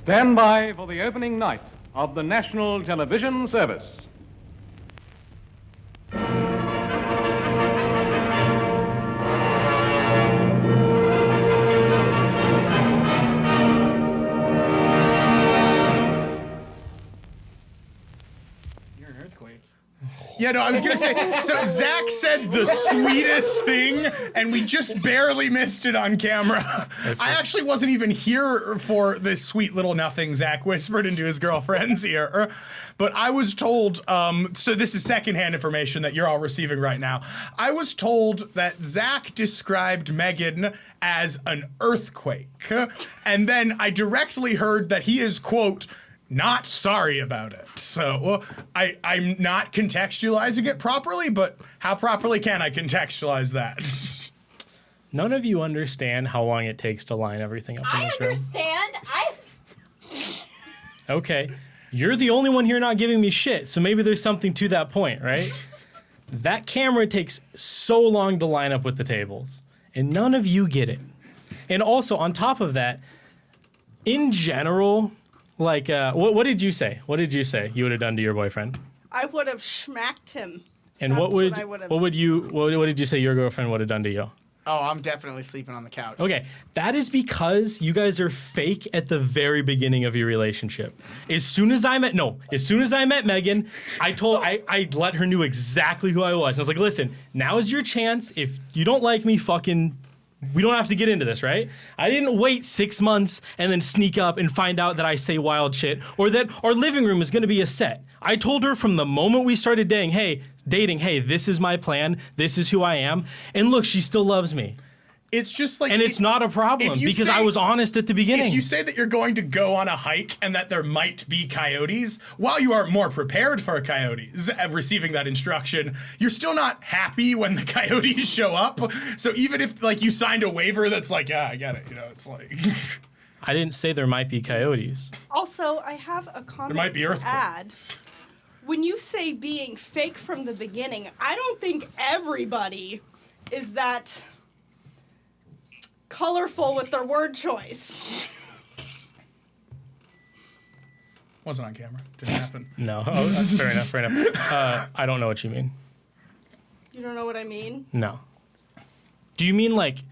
Stand by for the opening night of the National Television Service. You're an earthquake. Yeah, no, I was gonna say, so Zach said the sweetest thing, and we just barely missed it on camera. I actually wasn't even here for this sweet little nothing Zach whispered into his girlfriend's ear. But I was told, so this is secondhand information that you're all receiving right now. I was told that Zach described Megan as an earthquake. And then I directly heard that he is, quote, not sorry about it. So I'm not contextualizing it properly, but how properly can I contextualize that? None of you understand how long it takes to line everything up in this room. I Okay. You're the only one here not giving me shit, so maybe there's something to that point, right? That camera takes so long to line up with the tables, and none of you get it. And also, on top of that, in general, like, what did you say? What did you say you would have done to your boyfriend? I would have schmacked him. And That's what did you say your girlfriend would have done to you? Oh, I'm definitely sleeping on the couch. Okay, that is because you guys are fake at the very beginning of your relationship. As soon as I met Megan, I let her know exactly who I was. I was like, listen, now is your chance. If you don't like me, we don't have to get into this, right? I didn't wait 6 months and then sneak up and find out that I say wild shit or that our living room is gonna be a set. I told her from the moment we started dating, hey, this is my plan, this is who I am, and look, she still loves me. It's just like, and it's not a problem because I was honest at the beginning. If you say that you're going to go on a hike and that there might be coyotes, while you are more prepared for coyotes, receiving that instruction, you're still not happy when the coyotes show up. So even if like you signed a waiver that's like, yeah, I get it, it's like. I didn't say there might be coyotes. Also, I have a comment There might be to add. When you say being fake from the beginning, I don't think everybody is that colorful with their word choice. Wasn't on camera. Didn't happen. No, that's fair enough. I don't know what you mean. You don't know what I mean? No. Do you mean like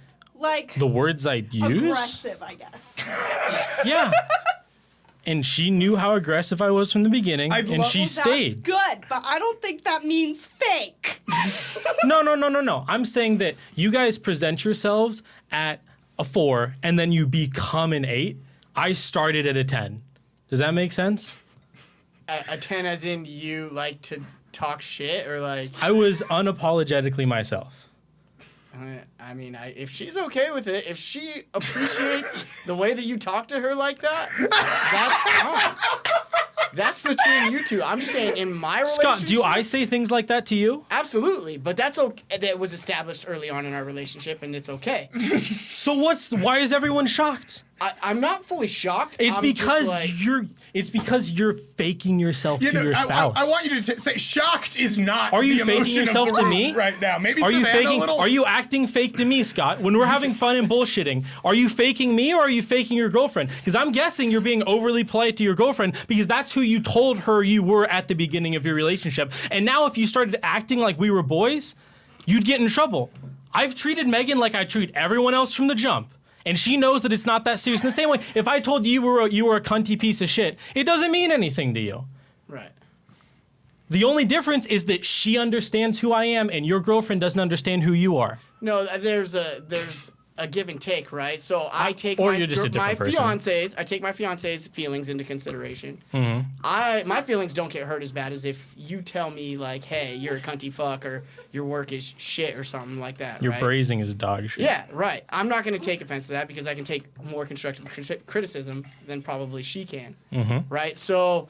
the words I use? Aggressive, I guess. Yeah. And she knew how aggressive I was from the beginning, and she stayed. That's good, but I don't think that means fake. No. I'm saying that you guys present yourselves at a 4, and then you become an 8. I started at a 10. Does that make sense? A 10 as in you like to talk shit or like? I was unapologetically myself. I mean, if she's okay with it, if she appreciates the way that you talk to her like that, that's fine. That's between you two. I'm just saying, in my relationship... Scott, do I say things like that to you? Absolutely, but that's okay. That was established early on in our relationship, and it's okay. So why is everyone shocked? I'm not fully shocked. It's because you're faking yourself to your spouse. I want you to say shocked is not. Are you the faking emotion yourself of the to room me right now? Maybe are you Savannah faking? a little? Are you acting fake to me, Scott? When we're having fun and bullshitting, are you faking me or are you faking your girlfriend? Because I'm guessing you're being overly polite to your girlfriend because that's who you told her you were at the beginning of your relationship. And now if you started acting like we were boys, you'd get in trouble. I've treated Megan like I treat everyone else from the jump. And she knows that it's not that serious. In the same way, if I told you you were a cunty piece of shit, it doesn't mean anything to you. Right. The only difference is that she understands who I am and your girlfriend doesn't understand who you are. No, there's a give and take, right? So I take my fiance's feelings into consideration. Mm-hmm. My feelings don't get hurt as bad as if you tell me like, hey, you're a cunty fuck or your work is shit or something like that. Your right? brazing is dog shit. Yeah, right. I'm not going to take offense to that because I can take more constructive criticism than probably she can. Mm-hmm. Right? So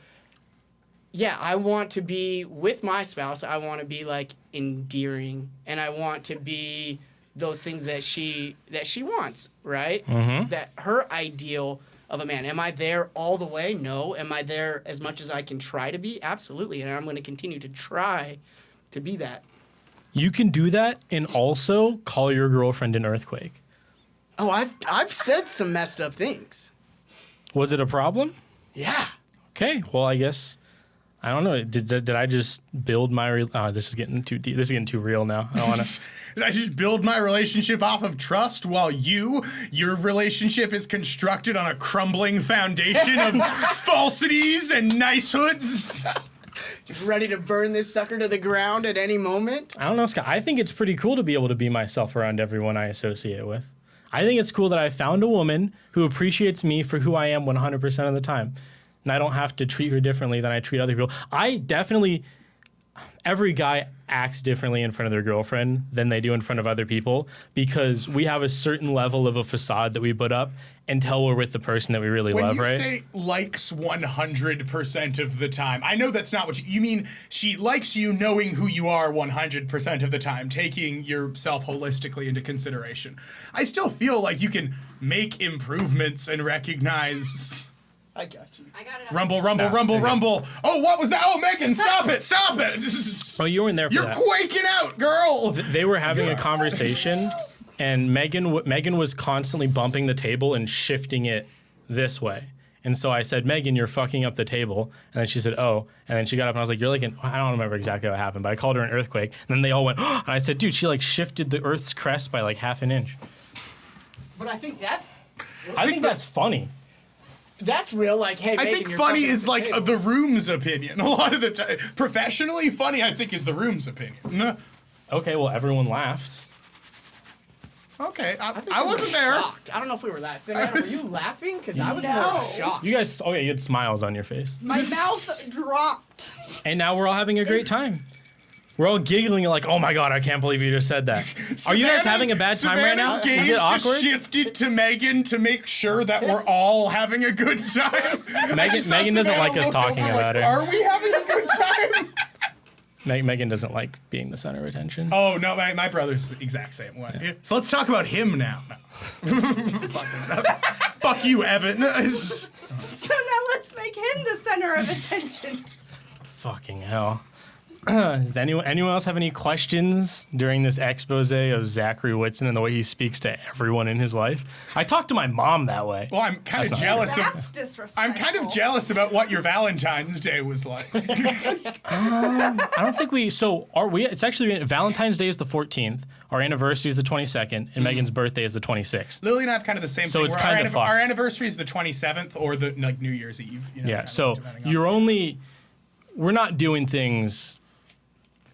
yeah, I want to be with my spouse. I want to be like endearing and I want to be those things that she wants, right? Mm-hmm. That her ideal of a man. Am I there all the way? No. Am I there as much as I can try to be? Absolutely. And I'm going to continue to try to be that. You can do that and also call your girlfriend an earthquake. Oh, I've said some messed up things. Was it a problem? Yeah. Okay, well, I guess I don't know. Did I just build my? This is getting too deep. This is getting too real now. I don't want to. Did I just build my relationship off of trust while your relationship is constructed on a crumbling foundation of falsities and nicehoods? Just ready to burn this sucker to the ground at any moment? I don't know, Scott. I think it's pretty cool to be able to be myself around everyone I associate with. I think it's cool that I found a woman who appreciates me for who I am 100% of the time. And I don't have to treat her differently than I treat other people. Every guy acts differently in front of their girlfriend than they do in front of other people because we have a certain level of a facade that we put up until we're with the person that we really love, right? When you say likes 100% of the time, I know that's not what you mean. She likes you knowing who you are 100% of the time, taking yourself holistically into consideration. I still feel like you can make improvements and recognize... I got you. I got it. Rumble, rumble, rumble, rumble. Oh, what was that? Oh, Megan, stop it, stop it. Oh, you weren't there for You're that. quaking out, girl. They were having a conversation, and Megan was constantly bumping the table and shifting it this way. And so I said, Megan, you're fucking up the table. And then she said, oh. And then she got up and I was like, you're like I don't remember exactly what happened, but I called her an earthquake. And then they all went, oh. And I said, dude, she like shifted the Earth's crest by like half an inch. But I think that's that's funny. That's real. Like, hey, I Megan, think you're funny fucking is up the like table. the room's opinion. A lot of the time, professionally, funny I think is the room's opinion. Okay, well, everyone laughed. Okay, I think I we were wasn't there. shocked. I don't know if we were laughing. Were you laughing? Because I was No. more shocked. You guys, oh yeah, you had smiles on your face. My mouth dropped. And now we're all having a great time. We're all giggling like, oh my God, I can't believe you just said that. Are you guys having a bad time right now? Savannah's Is gaze it awkward? just shifted to Megan to make sure that we're all having a good time. I just saw Megan doesn't Savannah like us look talking over about like, it. Are we having a good time? Megan doesn't like being the center of attention. Oh no, my brother's the exact same way. Yeah. So let's talk about him now. Fuck you, Evan. So now let's make him the center of attention. Fucking hell. Does anyone else have any questions during this expose of Zachary Whitson and the way he speaks to everyone in his life? I talk to my mom that way. Well, I'm kind of That's not jealous That's of. disrespectful. I'm kind of jealous about what your Valentine's Day was like. I don't think we. So are we? It's actually Valentine's Day is the 14th. Our anniversary is the 22nd, and Megan's birthday is the 26th. Lily and I have kind of the same So thing. it's where kind of fucked. our anniversary is the 27th or the like New Year's Eve. You know, Yeah. So depending on you're the- only. We're not doing things.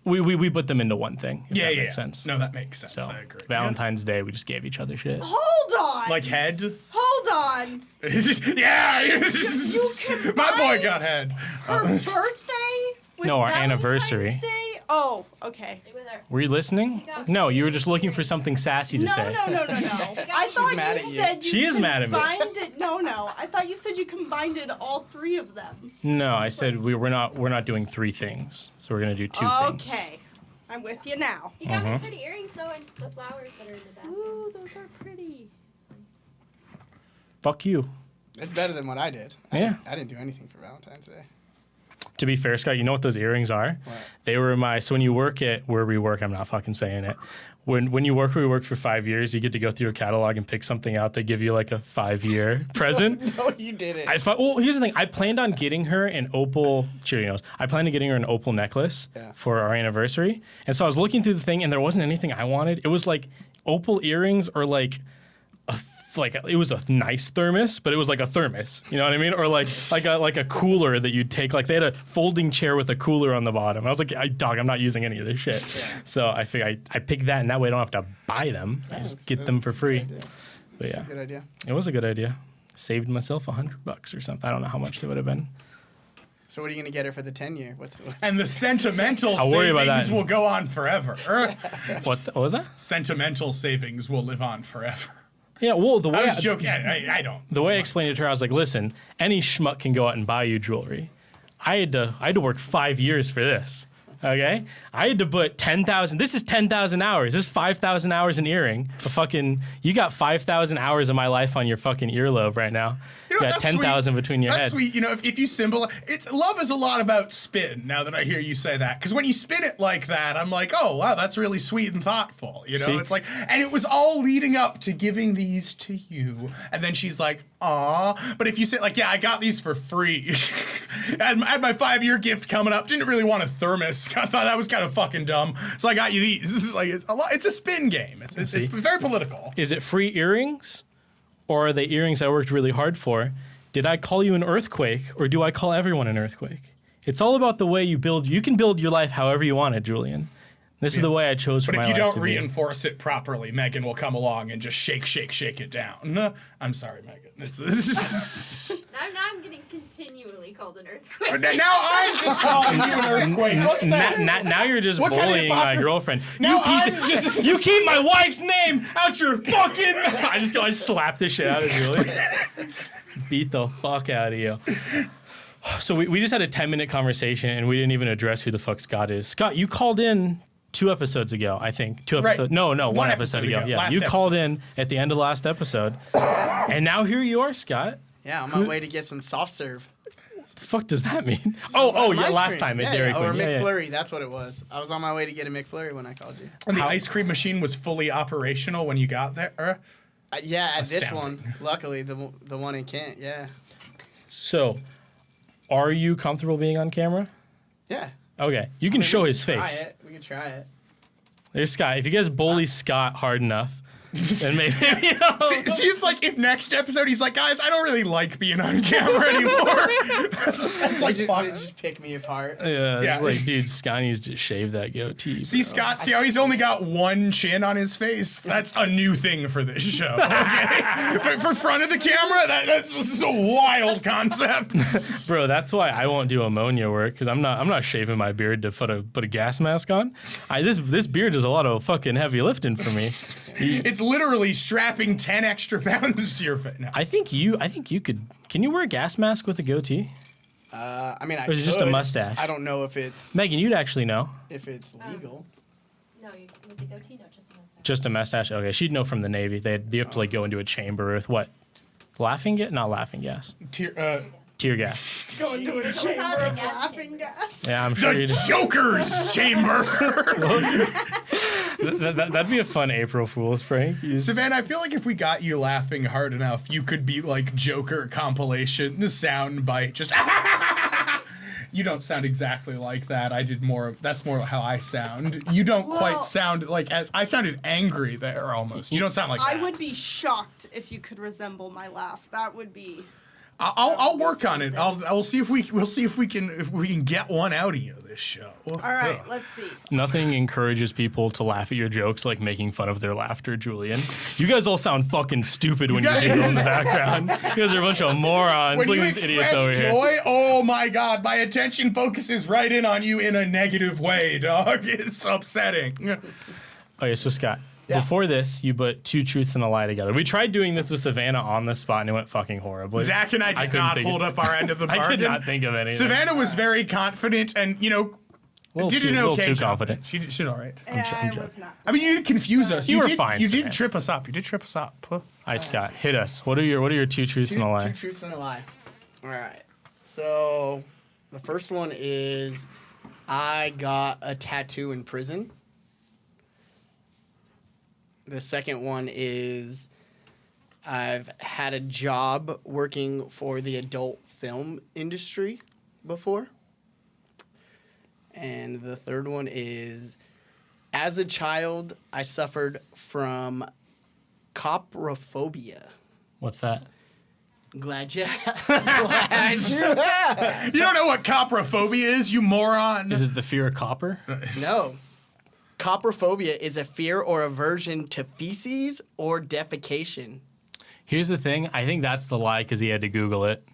We put them into one thing. If that makes sense. No, that makes sense. So I agree. Valentine's Day, we just gave each other shit. Hold on. Like head. Hold on. Yeah. You My boy combined got head. Her birthday with No, our Valentine's anniversary. Day? Oh, okay. With her. Were you listening? No, you were just looking for something sassy to No, say. no. I thought mad at you you. said you She is mad at me. combined it. No. I thought you said you combined it all three of them. No, I said we're not doing three things. So we're gonna do two things. Okay. I'm with you now. You got me pretty earrings though, and the flowers that are in the bathroom. Ooh, those are pretty. Fuck you. It's better than what I did. Yeah. I didn't do anything for Valentine's Day. To be fair, Scott, you know what those earrings are? What? They were so when you work at where we work, I'm not fucking saying it. When you work where we work for 5 years, you get to go through a catalog and pick something out. They give you like a 5-year present. No, you didn't. Well, here's the thing. I planned on getting her an opal. She knows. I planned on getting her an opal necklace for our anniversary, and so I was looking through the thing, and there wasn't anything I wanted. It was like opal earrings, or like it was a nice thermos, but it was like a thermos. You know what I mean? Or like a cooler that you'd take. Like they had a folding chair with a cooler on the bottom. I was like, dog, I'm not using any of this shit. Yeah. So I figured I picked that, and that way I don't have to buy them. I just get them for free. But yeah, Good idea. it was a good idea. Saved myself $100 or something. I don't know how much they would have been. So what are you gonna get her for the 10-year? And the sentimental I'll worry about savings that. will go on forever. What was that? Sentimental savings will live on forever. Yeah, well, the way I was joking. I don't. The way I explained it to her, I was like, listen, any schmuck can go out and buy you jewelry. I had to work 5 years for this. Okay? I had to put 10,000. This is 10,000 hours. This is 5,000 hours an earring. You got 5,000 hours of my life on your fucking earlobe right now. You got That's 10,000 sweet. between your That's head. sweet. You know, if you symbolize, love is a lot about spin. Now that I hear you say that, because when you spin it like that, I'm like, oh wow, that's really sweet and thoughtful. You know, See? it's like, and it was all leading up to giving these to you, and then she's like, aw. But if you say like, yeah, I got these for free. I had my 5-year gift coming up. Didn't really want a thermos. I thought that was kind of fucking dumb, so I got you these. This is like it's a spin game. It's very political. Is it free earrings, or are they earrings I worked really hard for? Did I call you an earthquake, or do I call everyone an earthquake? It's all about the way you build. You can build your life however you want it, Julian. This is the way I chose for But my if life you don't to be. reinforce it properly, Megan will come along and just shake it down. I'm sorry, Megan. Now I'm getting continually called an earthquake. Now I'm just calling you an earthquake. What's that? Now you're just What kind of bullying my hypocrisy? girlfriend. Now You keep my wife's name out your fucking mouth. I slap the shit out of Julian. Beat the fuck out of you. So we just had a 10-minute conversation and we didn't even address who the fuck Scott is. Scott, you called in 2 episodes ago, I think. 2 Right. episodes. No, 1 episode ago. Yeah, Last you called episode. in at the end of last episode. And now here you are, Scott. Yeah, on my way to get some soft serve. The fuck does that mean? Some Yeah, ice last cream. time at Yeah, Dairy yeah, or Queen. Yeah, yeah. McFlurry, that's what it was. I was on my way to get a McFlurry when I called you. And the ice cream machine was fully operational when you got there. Yeah, at this one, Astounding. luckily, the one in Kent, yeah. So, are you comfortable being on camera? Yeah. Okay, you can show his face. We can try it. There's Scott. If you guys bully Scott hard enough, then maybe you know. See, it's like if next episode he's like, guys, I don't really like being on camera anymore. that's like, They fuck. just pick me apart. Yeah, Yeah. it's like, dude, Scott needs to shave that goatee. See, Scott, see how he's only got one chin on his face? That's a new thing for this show, okay? for front of the camera, this is a wild concept. Bro, that's why I won't do ammonia work, because I'm not shaving my beard to put a gas mask on. This beard does a lot of fucking heavy lifting for me. It's literally strapping 10 extra pounds to your face. No. I think you could. Can you wear a gas mask with a goatee? I mean, I Or is it just a could. mustache? I don't know if it's Megan, you'd actually know. legal. No, you with the goatee, no, just a mustache. Just a mustache. Okay, she'd know from the Navy. They have to like go into a chamber with what? Laughing gas? Not laughing gas. Tear gas. Go into a chamber of laughing gas. Yeah, I'm sure The you'd. Joker's chamber. That'd be a fun April Fool's prank. Savannah, I feel like if we got you laughing hard enough, you could be like Joker compilation sound bite. Just you don't sound exactly like that. I did more of that's more how I sound. You don't quite Well- sound like as I sounded angry there almost. You don't sound like I that. would be shocked if you could resemble my laugh. That would be. I'll work on it. We'll see if we can get one out of you this show. All right, let's see. Nothing encourages people to laugh at your jokes like making fun of their laughter, Julian. You guys all sound fucking stupid when you guys- giggle in the background. You guys are a bunch of morons. When Look you at these idiots over express here. joy, oh my god, my attention focuses right in on you in a negative way, dog. It's upsetting. Okay, so Scott, Yeah. before this, you put 2 truths and a lie together. We tried doing this with Savannah on the spot, and it went fucking horribly. Zach and I did couldn't not think hold of- up our end of the I bargain. could not think of anything. Savannah was very confident and, a little did too, an a little okay too job. confident. She did all right. I'm joking. was not. I mean, you did confuse us. You were did, fine, You Savannah. did trip us up. You did trip us up. All right, Scott, hit us. What are your 2 truths and a lie? Two truths and a lie. All right. So the first one is I got a tattoo in prison. The second one is I've had a job working for the adult film industry before. And the third one is as a child, I suffered from coprophobia. What's that? Glad you glad you asked. You don't know what coprophobia is, you moron. Is it the fear of copper? No. Coprophobia is a fear or aversion to feces or defecation. Here's the thing. I think that's the lie because he had to Google it.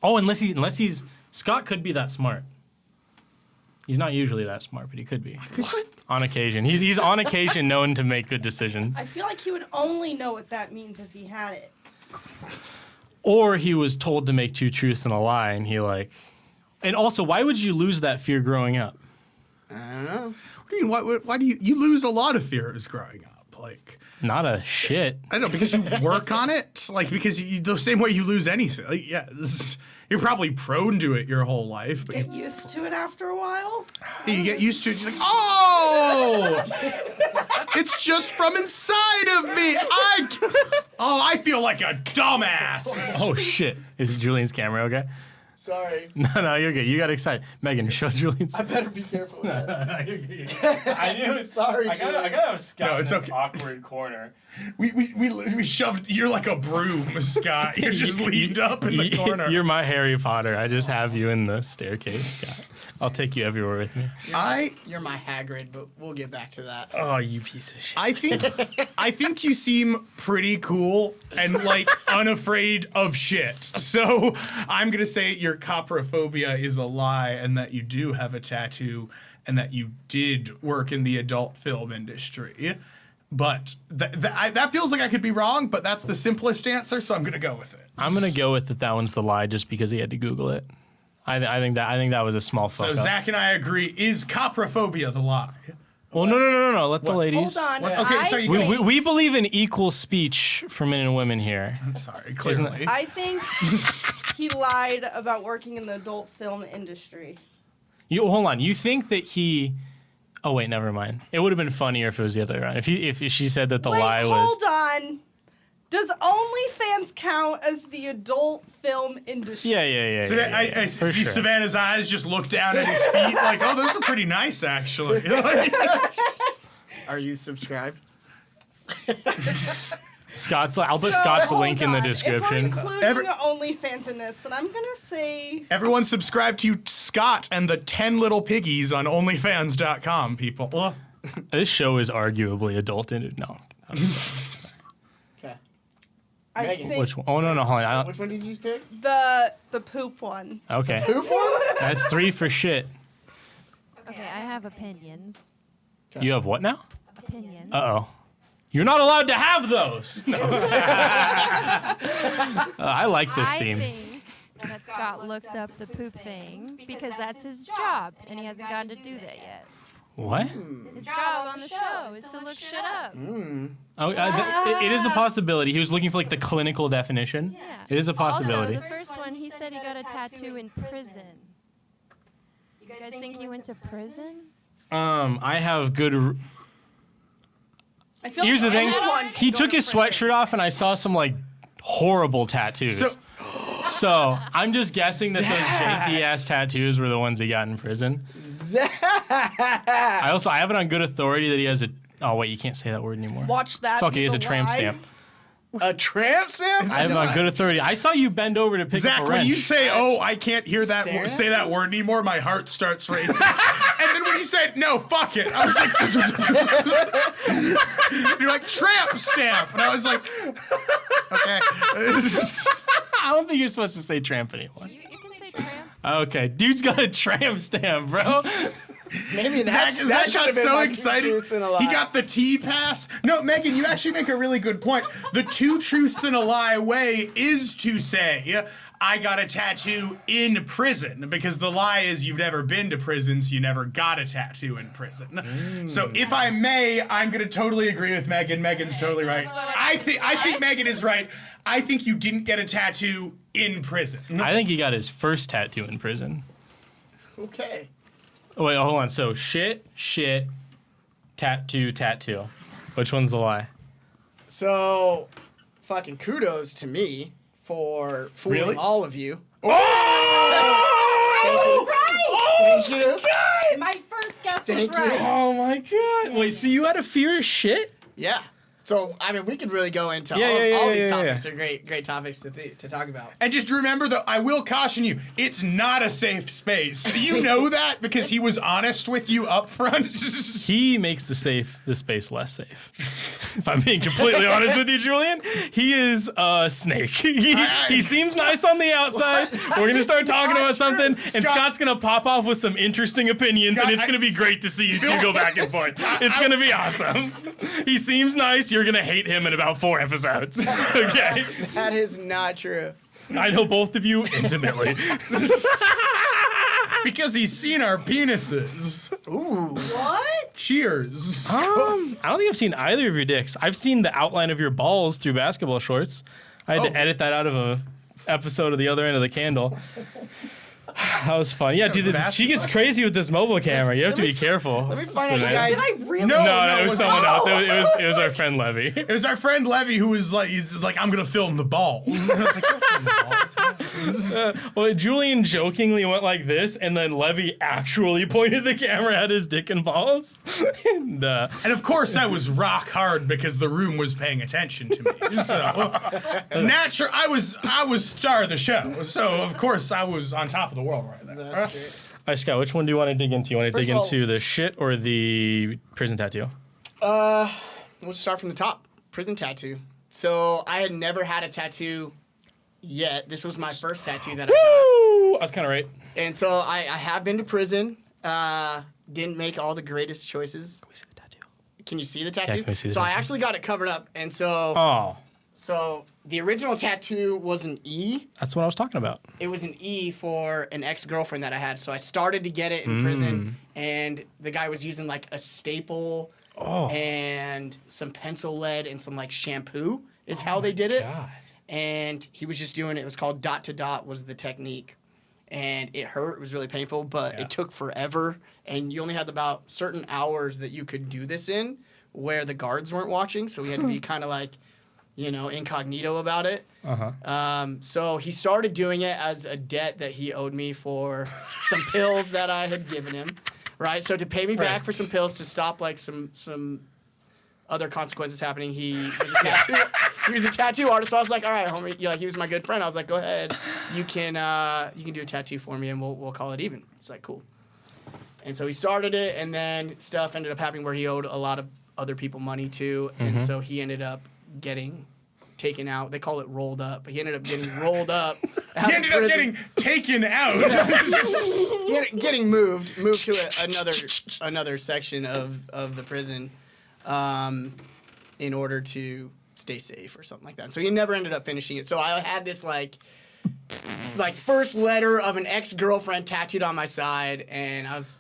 Oh, unless he's Scott could be that smart. He's not usually that smart, but he could be. What? On occasion. He's on occasion known to make good decisions. I feel like he would only know what that means if he had it. Or he was told to make 2 truths and a lie, and he like. And also, why would you lose that fear growing up? I don't know. What do you mean? Why do you lose a lot of fears growing up? Like, Not a shit. I don't know, because you work on it, like, because the same way you lose anything. Like, yeah, you're probably prone to it your whole life, but Get used to it after a while. you get used to it. You're like, oh, it's just from inside of me. I feel like a dumbass. Oh shit! Is Julian's camera okay? Sorry. No, you're good. You got excited. Megan, show Julian's. I better be careful with that. I knew it. Sorry, I Julian. gotta have Scott No, in it's this okay. awkward corner. We shoved. You're like a broom, Scott. You're just leaned up in the corner. You're my Harry Potter. I just have you in the staircase, Scott. I'll take you everywhere with me. You're my Hagrid, but we'll get back to that. Oh, you piece of shit. I think you seem pretty cool and like unafraid of shit. So I'm gonna say your coprophobia is a lie, and that you do have a tattoo, and that you did work in the adult film industry. But that feels like I could be wrong, but that's the simplest answer, so I'm gonna go with it. I'm gonna go with that one's the lie, just because he had to Google it. I think that was a small fuck So up. Zach and I agree. Is coprophobia the lie? Well, no. Let the ladies. Hold on. What? Okay, so you We believe in equal speech for men and women here. I'm sorry, clearly. I think he lied about working in the adult film industry. You hold on. You think that he? Oh wait, never mind. It would have been funnier if it was the other way around. If she said that the lie was. Hold on. Does OnlyFans count as the adult film industry? Yeah. So I for see sure. Savannah's eyes just look down at his feet like, oh, those are pretty nice, actually. Are you subscribed? Scott's. I'll put Scott's Hold link in the on. description. If we're including OnlyFans in this, then I'm gonna say Everyone subscribe to Scott and the 10 Little Piggies on OnlyFans.com, people. This show is arguably adult in No. Okay. I Megan. think Which one? Oh no, hold on. Which one did you pick? the poop one. Okay. Poop one? That's 3 for shit. Okay, I have opinions. You have what now? Opinions. Uh-oh. You're not allowed to have those. No. I like this I theme. think that Scott looked up the poop thing because that's his job, and he hasn't gotten to do that yet. What? His job on the show is to look shit up. Oh, it is a possibility. He was looking for like the clinical definition. Yeah. It is a possibility. Also, the first one, he said he got a tattoo in prison. You guys think he went to prison? I have good. I feel Here's the like thing. anyone can He go took to his prison. sweatshirt off, and I saw some like horrible tattoos. So I'm just guessing that those janky ass tattoos were the ones he got in prison. I have it on good authority that he has a. Oh wait, you can't say that word anymore. Watch that. Fuck, he be has the a tramp lie. stamp. A tramp stamp? I have it on good authority. I saw you bend over to pick Zach, up a when wrench. you say, oh, I can't hear that, Stare? say that word anymore, my heart starts racing. And then when you said, no, fuck it, I was like, you're like, tramp stamp. And I was like, okay. I don't think you're supposed to say tramp anymore. You can say tramp. Okay, dude's got a tramp stamp, bro. Maybe Zach that should got have been so my 2 excited. truths and a lie. He got the T pass. No, Megan, you actually make a really good point. The 2 truths and a lie way is to say, I got a tattoo in prison, because the lie is you've never been to prison, so you never got a tattoo in prison. So if I may, I'm gonna totally agree with Megan. Megan's totally right. I think Megan is right. I think you didn't get a tattoo in prison. I think he got his first tattoo in prison. Okay. Oh, wait, hold on. So shit, tattoo. Which one's the lie? So, fucking kudos to me for fooling Really? all of you. Right. Thank you. My first guess Thank was right. you. Oh my god. Wait, so you had a fear of shit? Yeah. So, I mean, we could really go into Yeah, all yeah, these yeah, topics. They're great topics to talk about. And just remember, though, I will caution you, it's not a safe space. You know that because he was honest with you up front. He makes the space less safe. If I'm being completely honest with you, Julian, he is a snake. He seems nice on the outside. We're gonna start talking about something, and Scott's gonna pop off with some interesting opinions, Scott, and it's gonna be great to see you two go back and forth. It's gonna be awesome. He seems nice. You're gonna hate him in about 4 episodes. Okay, That is not true. I know both of you intimately. Because he's seen our penises. What? Cheers. I don't think I've seen either of your dicks. I've seen the outline of your balls through basketball shorts. I had to edit that out of a episode of The Other End of the Candle. That was fun. Yeah, dude, she gets crazy with this mobile camera. You have to be careful. Let me find out, you guys. Did I really? No, it was someone else. It was our friend Levy. It was our friend Levy who was like, he's like, I'm gonna film the balls. And I was like, "Don't film the balls." Well, Julian jokingly went like this, and then Levy actually pointed the camera at his dick and balls. and And of course, I was rock hard because the room was paying attention to me. So I was star of the show. So of course, I was on top of the world right there. That's great. All right, Scott, which one do you want to dig into? You want to First dig of all- into the shit or the prison tattoo? We'll just start from the top. Prison tattoo. So I had never had a tattoo yet. This was my first tattoo that I got. Woo! I was kind of right. And so I have been to prison. Didn't make all the greatest choices. Can we see the tattoo? Can you see the tattoo? can we see the so I tattoo? actually got it covered up. And so Oh, so the original tattoo was an E. that's what I was talking about. It was an E for an ex-girlfriend that I had. So I started to get it in prison, and the guy was using like a staple and some pencil lead and some like shampoo is how they did it. God. And he was just doing it. It was called dot to dot was the technique. And it hurt. It was really painful, but it took forever. And you only had about certain hours that you could do this in where the guards weren't watching. So we had to be kind of like, you know, incognito about it. So he started doing it as a debt that he owed me for some pills that I had given him, right? So to pay me back for some pills to stop like some other consequences happening, he was a tattoo artist. So I was like, all right, homie, like he was my good friend. I was like, go ahead, you can do a tattoo for me and we'll call it even. It's like cool. And so he started it, and then stuff ended up happening where he owed a lot of other people money too, and so he ended up getting taken out. They call it rolled up, but he ended up getting rolled up. He ended up getting taken out. getting moved to another section of the prison, in order to stay safe or something like that. So he never ended up finishing it. So I had this like first letter of an ex-girlfriend tattooed on my side, and I was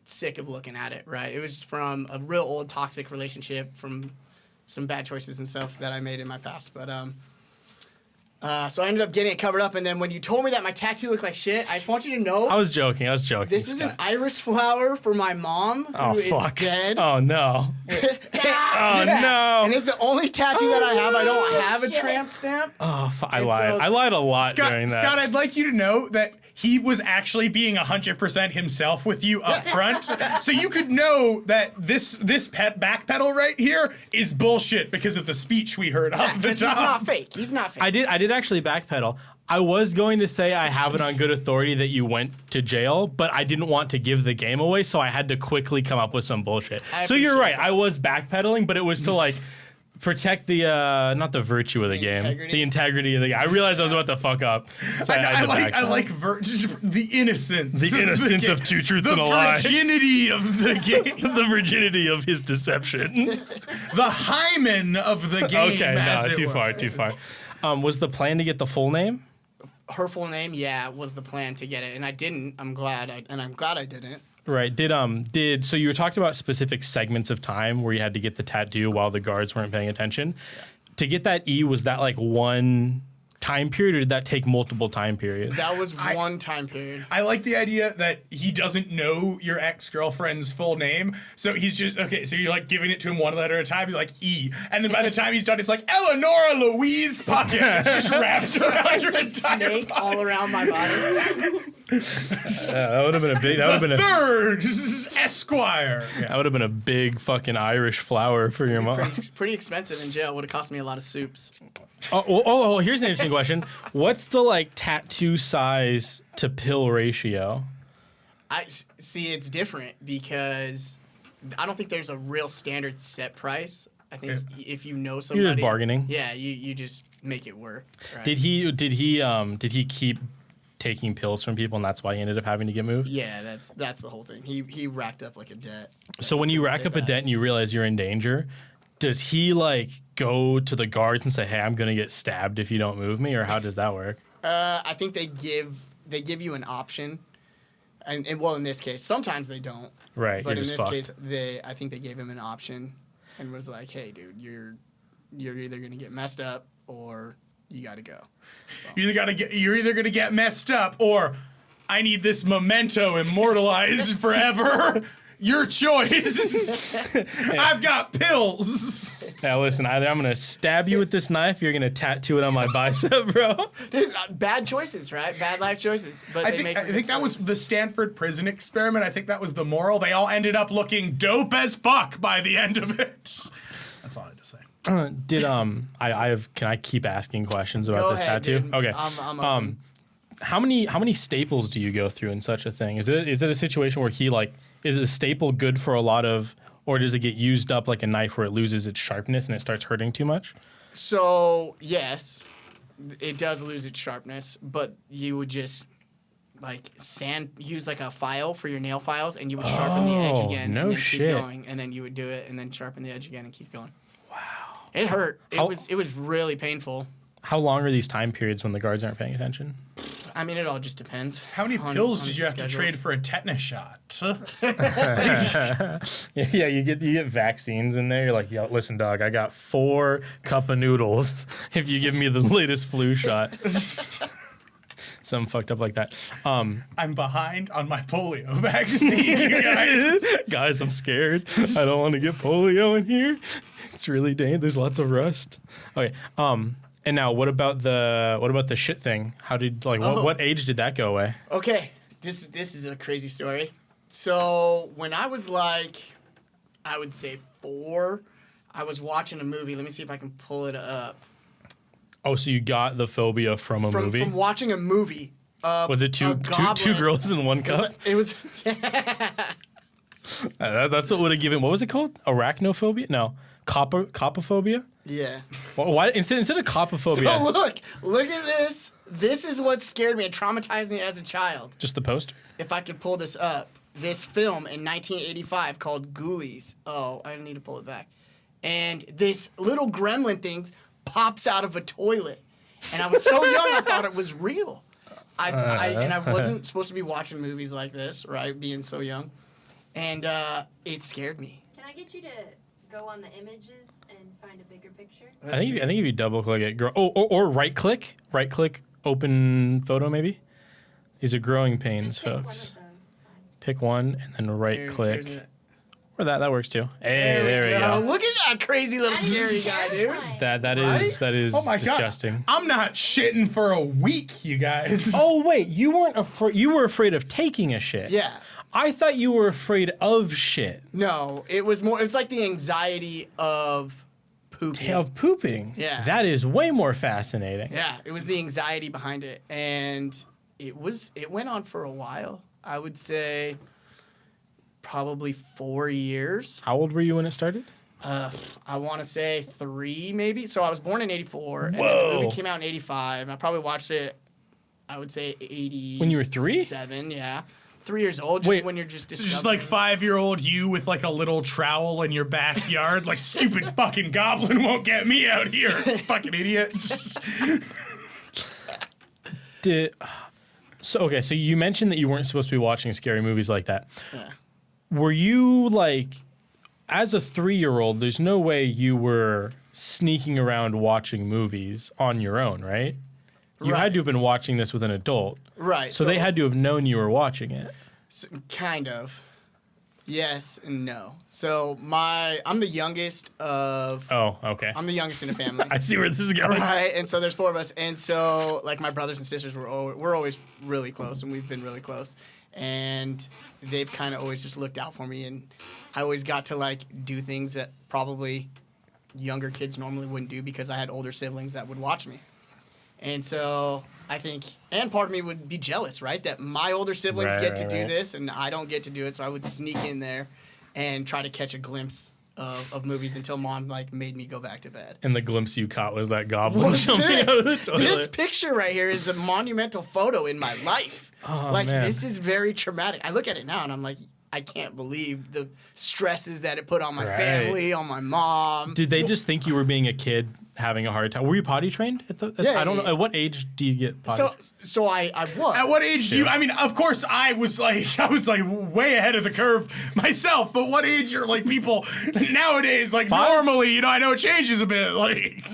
sick of looking at it. Right, it was from a real old toxic relationship from some bad choices and stuff that I made in my past, but so I ended up getting it covered up, and then when you told me that my tattoo looked like shit, I just want you to know I was joking. this is an iris flower for my mom who is dead. Oh no. Oh no. And it's the only tattoo that I have. I don't have a tramp stamp. Oh, I And lied. so- I lied a lot during that. Scott, I'd like you to know that he was actually being 100% himself with you up front. So you could know that this backpedal right here is bullshit because of the speech we heard off the He's top. not fake. He's not fake. I did actually backpedal. I was going to say I have it on good authority that you went to jail, but I didn't want to give the game away, so I had to quickly come up with some bullshit. So you're right. I was backpedaling, but it was to like protect the not the virtue of the game, the integrity of the game. I realized I was about to fuck up. So I like the innocence. The innocence of two truths and a lie. The virginity of the game. The virginity of his deception. The hymen of the game. Okay, as no, it too were. far, too far. Was the plan to get the full name? Her full name, was the plan to get it, and I didn't. I'm glad I didn't. Right. So you were talking about specific segments of time where you had to get the tattoo while the guards weren't paying attention. Yeah. To get that E, was that like one time period, or did that take multiple time periods? That was one time period. I like the idea that he doesn't know your ex-girlfriend's full name, so he's just so you're like giving it to him one letter at a time. You're like E, and then by the time he's done, it's like Eleanor Louise Puckett. It's just wrapped around your It's a entire snake all around my body. That would have been a big. That would have been a third Esquire. That would have been a big fucking Irish flower for your mom. Pretty expensive in jail. Would have cost me a lot of soups. Oh, here's an interesting question. What's the like tattoo size to pill ratio? I see. It's different because I don't think there's a real standard set price. I think if you know somebody, You're just bargaining. Yeah, you just make it work. Right? Did he keep taking pills from people, and that's why he ended up having to get moved? Yeah, that's the whole thing. He racked up like a debt. So when you rack up a debt and you realize you're in danger, does he like go to the guards and say, "Hey, I'm gonna get stabbed if you don't move me," or how does that work? I think they give you an option. And well, in this case, sometimes they don't. Right. But you're in just this fucked. case, I think they gave him an option, and was like, "Hey, dude, you're either gonna get messed up or you gotta go." You're either gonna get messed up, or I need this memento immortalized forever. Your choice. I've got pills. Now listen, either I'm gonna stab you with this knife, or you're gonna tattoo it on my bicep, bro. Dude, bad choices, right? Bad life choices. But I they think, make I think that was the Stanford prison experiment. I think that was the moral. They all ended up looking dope as fuck by the end of it. That's all I had to say. Can I keep asking questions about Go this ahead, tattoo? dude. Okay. I'm open. How many staples do you go through in such a thing? Is it a situation where is a staple good for a lot of, or does it get used up like a knife where it loses its sharpness and it starts hurting too much? So yes, it does lose its sharpness, but you would just like use like a file for your nail files, and you would sharpen the edge again, no and then shit. keep going, and then you would do it, and then sharpen the edge again, and keep going. Wow. It hurt. It How- was really painful. How long are these time periods when the guards aren't paying attention? I mean, it all just depends. How many on- pills on did you have to schedules. trade for a tetanus shot? Yeah, you get vaccines in there. You're like, yo, listen, dog, I got 4 cup of noodles if you give me the latest flu shot. Something fucked up like that. I'm behind on my polio vaccine, you guys. Guys, I'm scared. I don't want to get polio in here. It's really dangerous. There's lots of rust. Okay. And now what about the shit thing? How did what age did that go away? Okay, this is a crazy story. So when I was like, I would say 4, I was watching a movie. Let me see if I can pull it up. Oh, so you got the phobia from a movie? From watching a movie. Was it two girls in one cup? It was. That's what would have given. What was it called? Arachnophobia? No, copophobia. Yeah. Why instead of copophobia? So look at this. This is what scared me and traumatized me as a child. Just the poster. If I could pull this up, this film in 1985 called Ghoulies. Oh, I need to pull it back. And this little gremlin thing pops out of a toilet, and I was so young I thought it was real. And I wasn't supposed to be watching movies like this, right? Being so young, and it scared me. Can I get you to go on the images and find a bigger picture? I think if you double click it, or right click, open photo maybe. These are growing pains, Just pick one of folks. those. It's fine. Pick one and then right Here's click. it. Or that works too. Hey, there we go. Look at that crazy little That is scary guy, dude. terrifying. That is Oh my disgusting. God. I'm not shitting for a week, you guys. Oh wait, you weren't afraid. You were afraid of taking a shit. Yeah. I thought you were afraid of shit. No, it was more. It's like the anxiety of pooping. Of pooping. Yeah. That is way more fascinating. Yeah, it was the anxiety behind it, and it went on for a while. I would say probably 4 years. How old were you when it started? I want to say 3 maybe. So I was born in 84, and Whoa. the movie came out in 85. I probably watched it, I would say 80. When you were 3? 7, yeah. 3 years old, just Wait, when you're just It's just like discovering. 5-year-old you with like a little trowel in your backyard. Like, stupid fucking goblin won't get me out here. Fucking idiot. So you mentioned that you weren't supposed to be watching scary movies like that. Yeah. Were you like, as a 3-year-old, there's no way you were sneaking around watching movies on your own, right? You Right. had to have been watching this with an adult. Right. So they had to have known you were watching it. Kind of. Yes and no. So I'm the youngest of. Oh, okay. I'm the youngest in the family. I see where this is going. Right, and so there's 4 of us, and so like my brothers and sisters we're always really close, and we've been really close, and they've kind of always just looked out for me, and I always got to like do things that probably younger kids normally wouldn't do because I had older siblings that would watch me, and so I think, and part of me would be jealous, right, that my older siblings get to do this and I don't get to do it, so I would sneak in there and try to catch a glimpse of movies until mom like made me go back to bed. And the glimpse you caught was that goblin What's jumping this? out of the toilet. This picture right here is a monumental photo in my life. Oh, like, man. this is very traumatic. I look at it now and I'm like, I can't believe the stresses that it put on my Right. family, on my mom. Did they just think you were being a kid having a hard time. Were you potty trained at the? Yeah, I don't yeah, know. At what age do you get potty? So I was. At what age do you? I mean, of course, I was like way ahead of the curve myself. But what age are like people nowadays? Like 5? normally, I know it changes a bit. Like,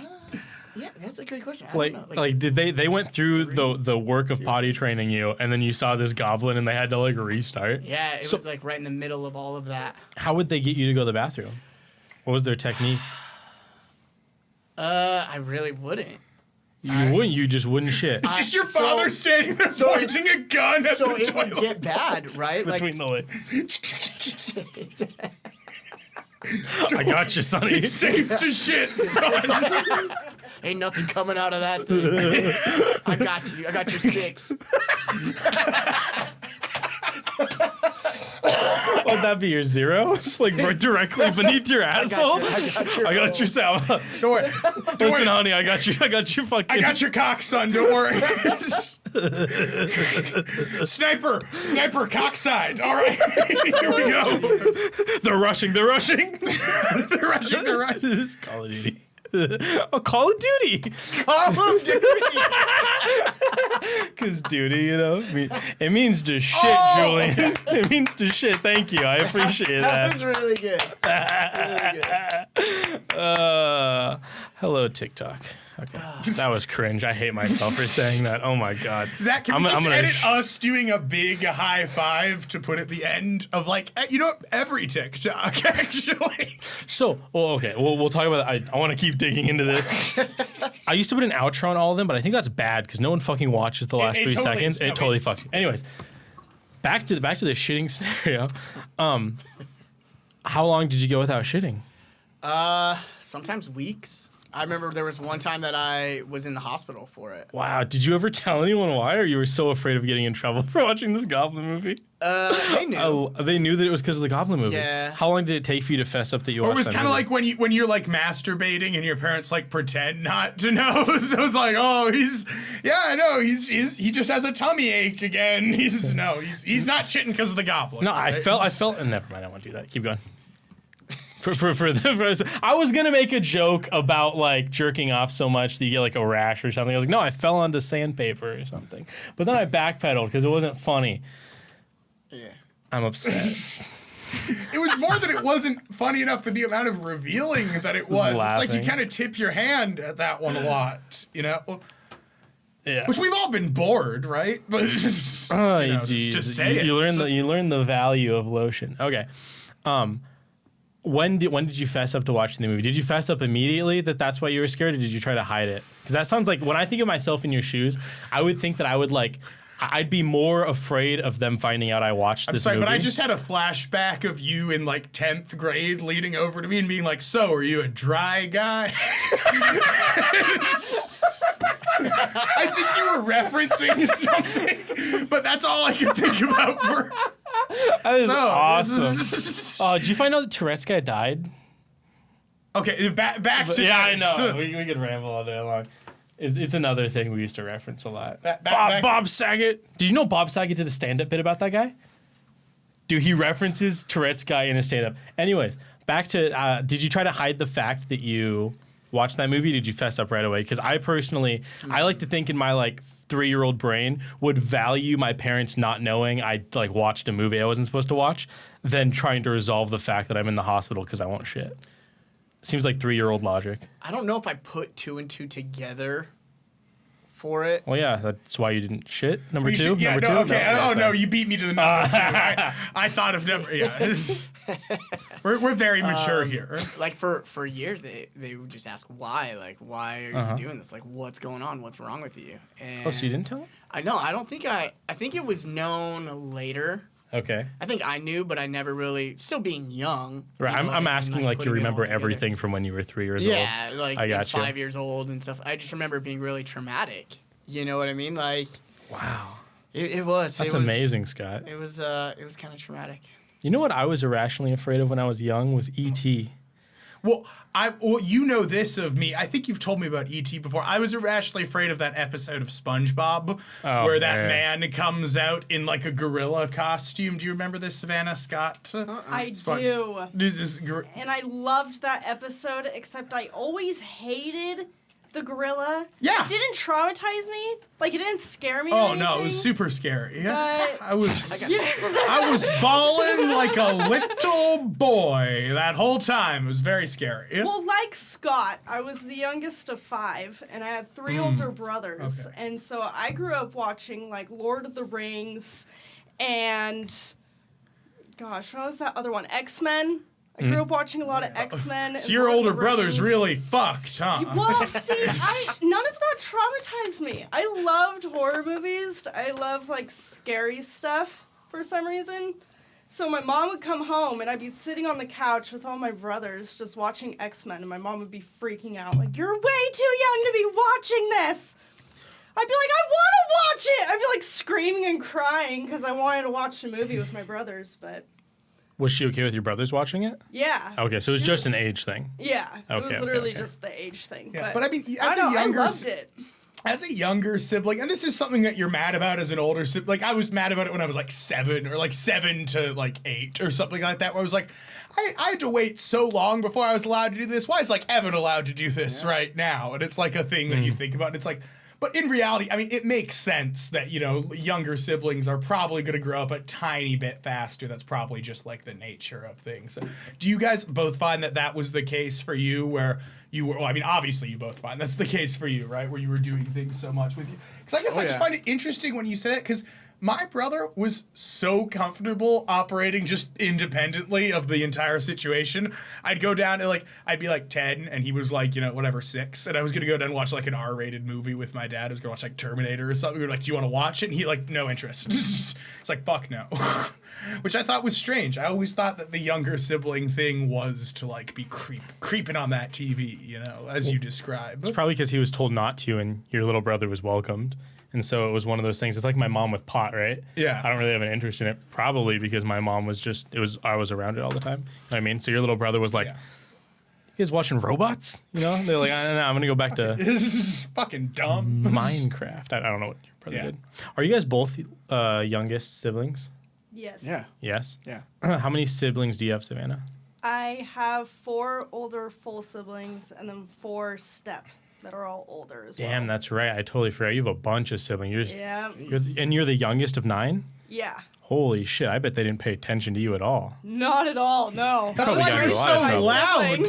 Yeah, that's a great question. I Like, don't know. like, did they went through the work of potty training you, and then you saw this goblin, and they had to like restart? Yeah, it So- was like right in the middle of all of that. How would they get you to go to the bathroom? What was their technique? I really wouldn't. You wouldn't. You just wouldn't shit it's just your so- father standing there pointing a gun at So the it would toilet. get bad, right? between the legs. I got you, Sonny. It's safe to shit, son. Ain't nothing coming out of that thing. I got you. I got your 6. Would that be your 0? Just like right directly beneath your asshole. I got your sound. Don't worry. Don't Listen, worry. honey, I got you. I got your fucking. I got your cock, son. Don't worry. Sniper cockside. All right, here we go. They're rushing. They're rushing. They're rushing. This is Call of Duty. Oh, Call of Duty. Call of Duty. Because duty, you know, it means to shit, Oh! Julian. It means to shit. Thank you. I appreciate That that. was really good. Really good. Hello, TikTok. Okay, that was cringe. I hate myself for saying that. Oh my god. Zach, can we just gonna edit us doing a big high five to put at the end of like, every TikTok, actually. So, okay, we'll talk about that. I want to keep digging into this. I used to put an outro on all of them, but I think that's bad because no one fucking watches the last it 3 totally seconds. is. It No, totally fucks you. Anyways, back to the shitting scenario. How long did you go without shitting? Sometimes weeks. I remember there was one time that I was in the hospital for it. Wow, did you ever tell anyone why, or you were so afraid of getting in trouble for watching this Goblin movie? They knew. Oh, they knew that it was because of the Goblin movie. Yeah. How long did it take for you to fess up that you Or it watched was that kind of movie? like when you're like masturbating and your parents like pretend not to know. So it's like, oh, I know, he just has a tummy ache again. He's not shitting because of the goblin. No, I felt. Never mind. I won't do that. Keep going. I was gonna make a joke about like jerking off so much that you get like a rash or something. I was like, no, I fell onto sandpaper or something. But then I backpedaled because it wasn't funny. Yeah. I'm upset. It was more that it wasn't funny enough for the amount of revealing that it was. It's like you laughing. kind of tip your hand at that one a lot, you know? Yeah. Which we've all been bored, right? But just, Oh, you know, geez. just say it. You learn the value of lotion. Okay. When did you fess up to watching the movie? Did you fess up immediately that's why you were scared, or did you try to hide it? Because that sounds like when I think of myself in your shoes, I would think that I'd be more afraid of them finding out I watched this Sorry, movie. but I just had a flashback of you in like 10th grade leading over to me and being like, so are you a dry guy? I think you were referencing something, but that's all I can think about for. That is So, awesome. Oh, did you find out that Tourette's guy died? Okay, back to Yeah, I this. know. We could ramble all day long. It's another thing we used to reference a lot. back- Bob Saget. Did you know Bob Saget did a stand-up bit about that guy? Dude, he references Tourette's guy in a stand-up. Anyways, back to, did you try to hide the fact that you watched that movie? Did you fess up right away? Because I personally, I like to think in my like 3-year-old brain would value my parents not knowing I like watched a movie I wasn't supposed to watch than trying to resolve the fact that I'm in the hospital because I won't shit. Seems like 3-year-old logic. I don't know if I put 2 and 2 together for it. Well, yeah, that's why you didn't shit. Number You two? should- yeah, Number no, two? okay. No, Oh, no, sorry. you beat me to the number 2. I thought of number, yeah. We're very mature here. Like for years, they would just ask why. Like, why are you doing this? Like, what's going on? What's wrong with you? And Oh, so you didn't tell him? I know. I don't think I think it was known later. Okay. I think I knew, but I never really. Still being young. Right, you know, I'm and, asking like you putting it all remember together. everything from when you were 3 years old. Yeah, like I got you. 5 years old and stuff. I just remember it being really traumatic. You know what I mean? Like, Wow. it was. That's it was, amazing, Scott. It was kind of traumatic. You know what I was irrationally afraid of when I was young was E.T. Well, you know this of me. I think you've told me about E.T. before. I was irrationally afraid of that episode of SpongeBob where that man comes out in like a gorilla costume. Do you remember this, Savannah Scott? I do. This is And I loved that episode, except I always hated the gorilla. Yeah. It didn't traumatize me. Like, it didn't scare me. Oh or no, it was anything, super scary. but- I was bawling like a little boy that whole time. It was very scary. Well, like Scott, I was the youngest of 5, and I had 3 older brothers. Okay. And so I grew up watching, like, Lord of the Rings and, gosh, what was that other one? X-Men. I grew up watching a lot of X-Men. and So your Lord of older the brother's Rings. really fucked, huh? Well, see, none of that traumatized me. I loved horror movies. I loved, like, scary stuff for some reason. So my mom would come home, and I'd be sitting on the couch with all my brothers just watching X-Men, and my mom would be freaking out, like, you're way too young to be watching this. I'd be like, I want to watch it! I'd be, like, screaming and crying because I wanted to watch the movie with my brothers, but... Was she okay with your brothers watching it? Yeah. Okay, so it was just an age thing. Yeah. It was Okay, literally okay. just the age thing. Yeah, but I mean, I as don't a know, younger I loved it. as a younger sibling, and this is something that you're mad about as an older sibling. Like I was mad about it when I was like 7 or like 7 to like 8 or something like that, where I was like, I had to wait so long before I was allowed to do this. Why is like Evan allowed to do this right now? And it's like a thing that you think about. And it's like, but in reality, I mean, it makes sense that, you know, younger siblings are probably going to grow up a tiny bit faster. That's probably just like the nature of things. Do you guys both find that that was the case for you where you were, well, I mean, obviously you both find that's the case for you, right? Where you were doing things so much with you. Because I guess I just find it interesting when you say it because my brother was so comfortable operating just independently of the entire situation. I'd go down to like, I'd be like 10 and he was like, you know, whatever, 6. And I was going to go down and watch like an R-rated movie with my dad. I was going to watch like Terminator or something. We were like, do you want to watch it? And he like, no interest. It's like, fuck no. Which I thought was strange. I always thought that the younger sibling thing was to like be creeping on that TV, you know, as you described. It's probably because he was told not to and your little brother was welcomed. And so it was one of those things. It's like my mom with pot, right? Yeah. I don't really have an interest in it, probably because my mom was just, I was around it all the time. You know what I mean? So your little brother was like, Yeah. you guys watching robots? You know? They're like, I don't know, I'm going to go back to This is fucking dumb. Minecraft. I don't know what your brother Yeah. did. Are you guys both youngest siblings? Yes. Yeah. Yes? Yeah. How many siblings do you have, Savannah? I have 4 older full siblings and then 4 step that are all older as well. Damn, that's right. I totally forgot. You have a bunch of siblings. Yeah. You're the youngest of 9? Yeah. Holy shit. I bet they didn't pay attention to you at all. Not at all, no. Probably Why got you're you a lot of so trouble. loud.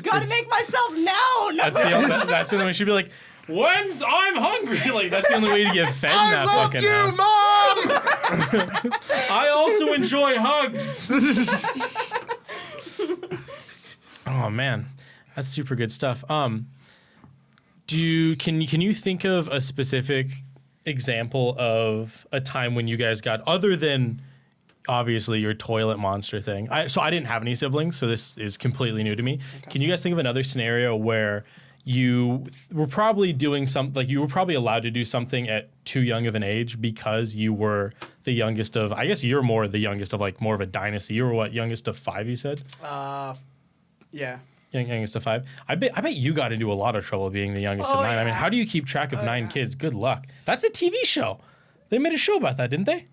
Gotta make myself known. That's the only way she'd be like, I'm hungry. Like, that's the only way to get fed in I that love fucking you, house. Mom! I also enjoy hugs. Oh man, that's super good stuff. Can you think of a specific example of a time when you guys got, other than obviously your toilet monster thing? So I didn't have any siblings, so this is completely new to me. Okay. Can you guys think of another scenario where you were probably doing something, like you were probably allowed to do something at too young of an age because you were the youngest of, I guess you're more the youngest of like more of a dynasty. You were what, youngest of 5, you said? Yeah. Youngest of 5. I bet you got into a lot of trouble being the youngest of 9. I mean, how do you keep track of 9 kids? Good luck. That's a TV show. They made a show about that, didn't they?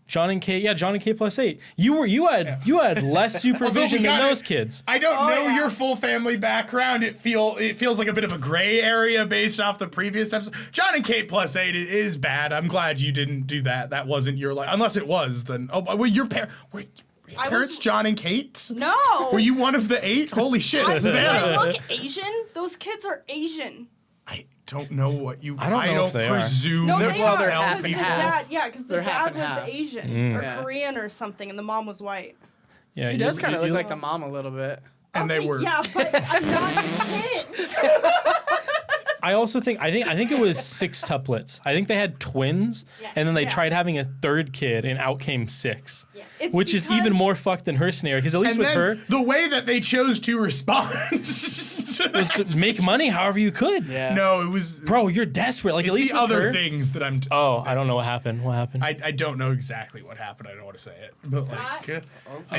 John and Kate plus 8. You had less supervision than those kids. I don't know your full family background. It feels like a bit of a gray area based off the previous episode. John and Kate plus 8 is bad. I'm glad you didn't do that. That wasn't your life. Unless it was, then well, your parents John and Kate? No. Were you one of the 8? Holy shit, Do Savannah. I look Asian? Those kids are Asian. I don't know what you. I don't know if they are. presume No, to they are. tell Because the people. dad, because the They're half dad and was half. Asian or Yeah. Korean or something, and the mom was white. Yeah, He does kind of look like the mom a little bit. And they were. Yeah, but I'm not kids. I also think it was 6 tuplets. I think they had twins, and then they tried having a 3rd kid, and out came 6. It's Which is even because- more fucked than her scenario, because at least And with then her, the way that they chose to respond. was to make money however you could. Yeah. No, it was Bro, you're desperate. Like, at it's least the with other her- things that I'm. I don't know what happened. What happened? I don't know exactly what happened. I don't want to say it, but like,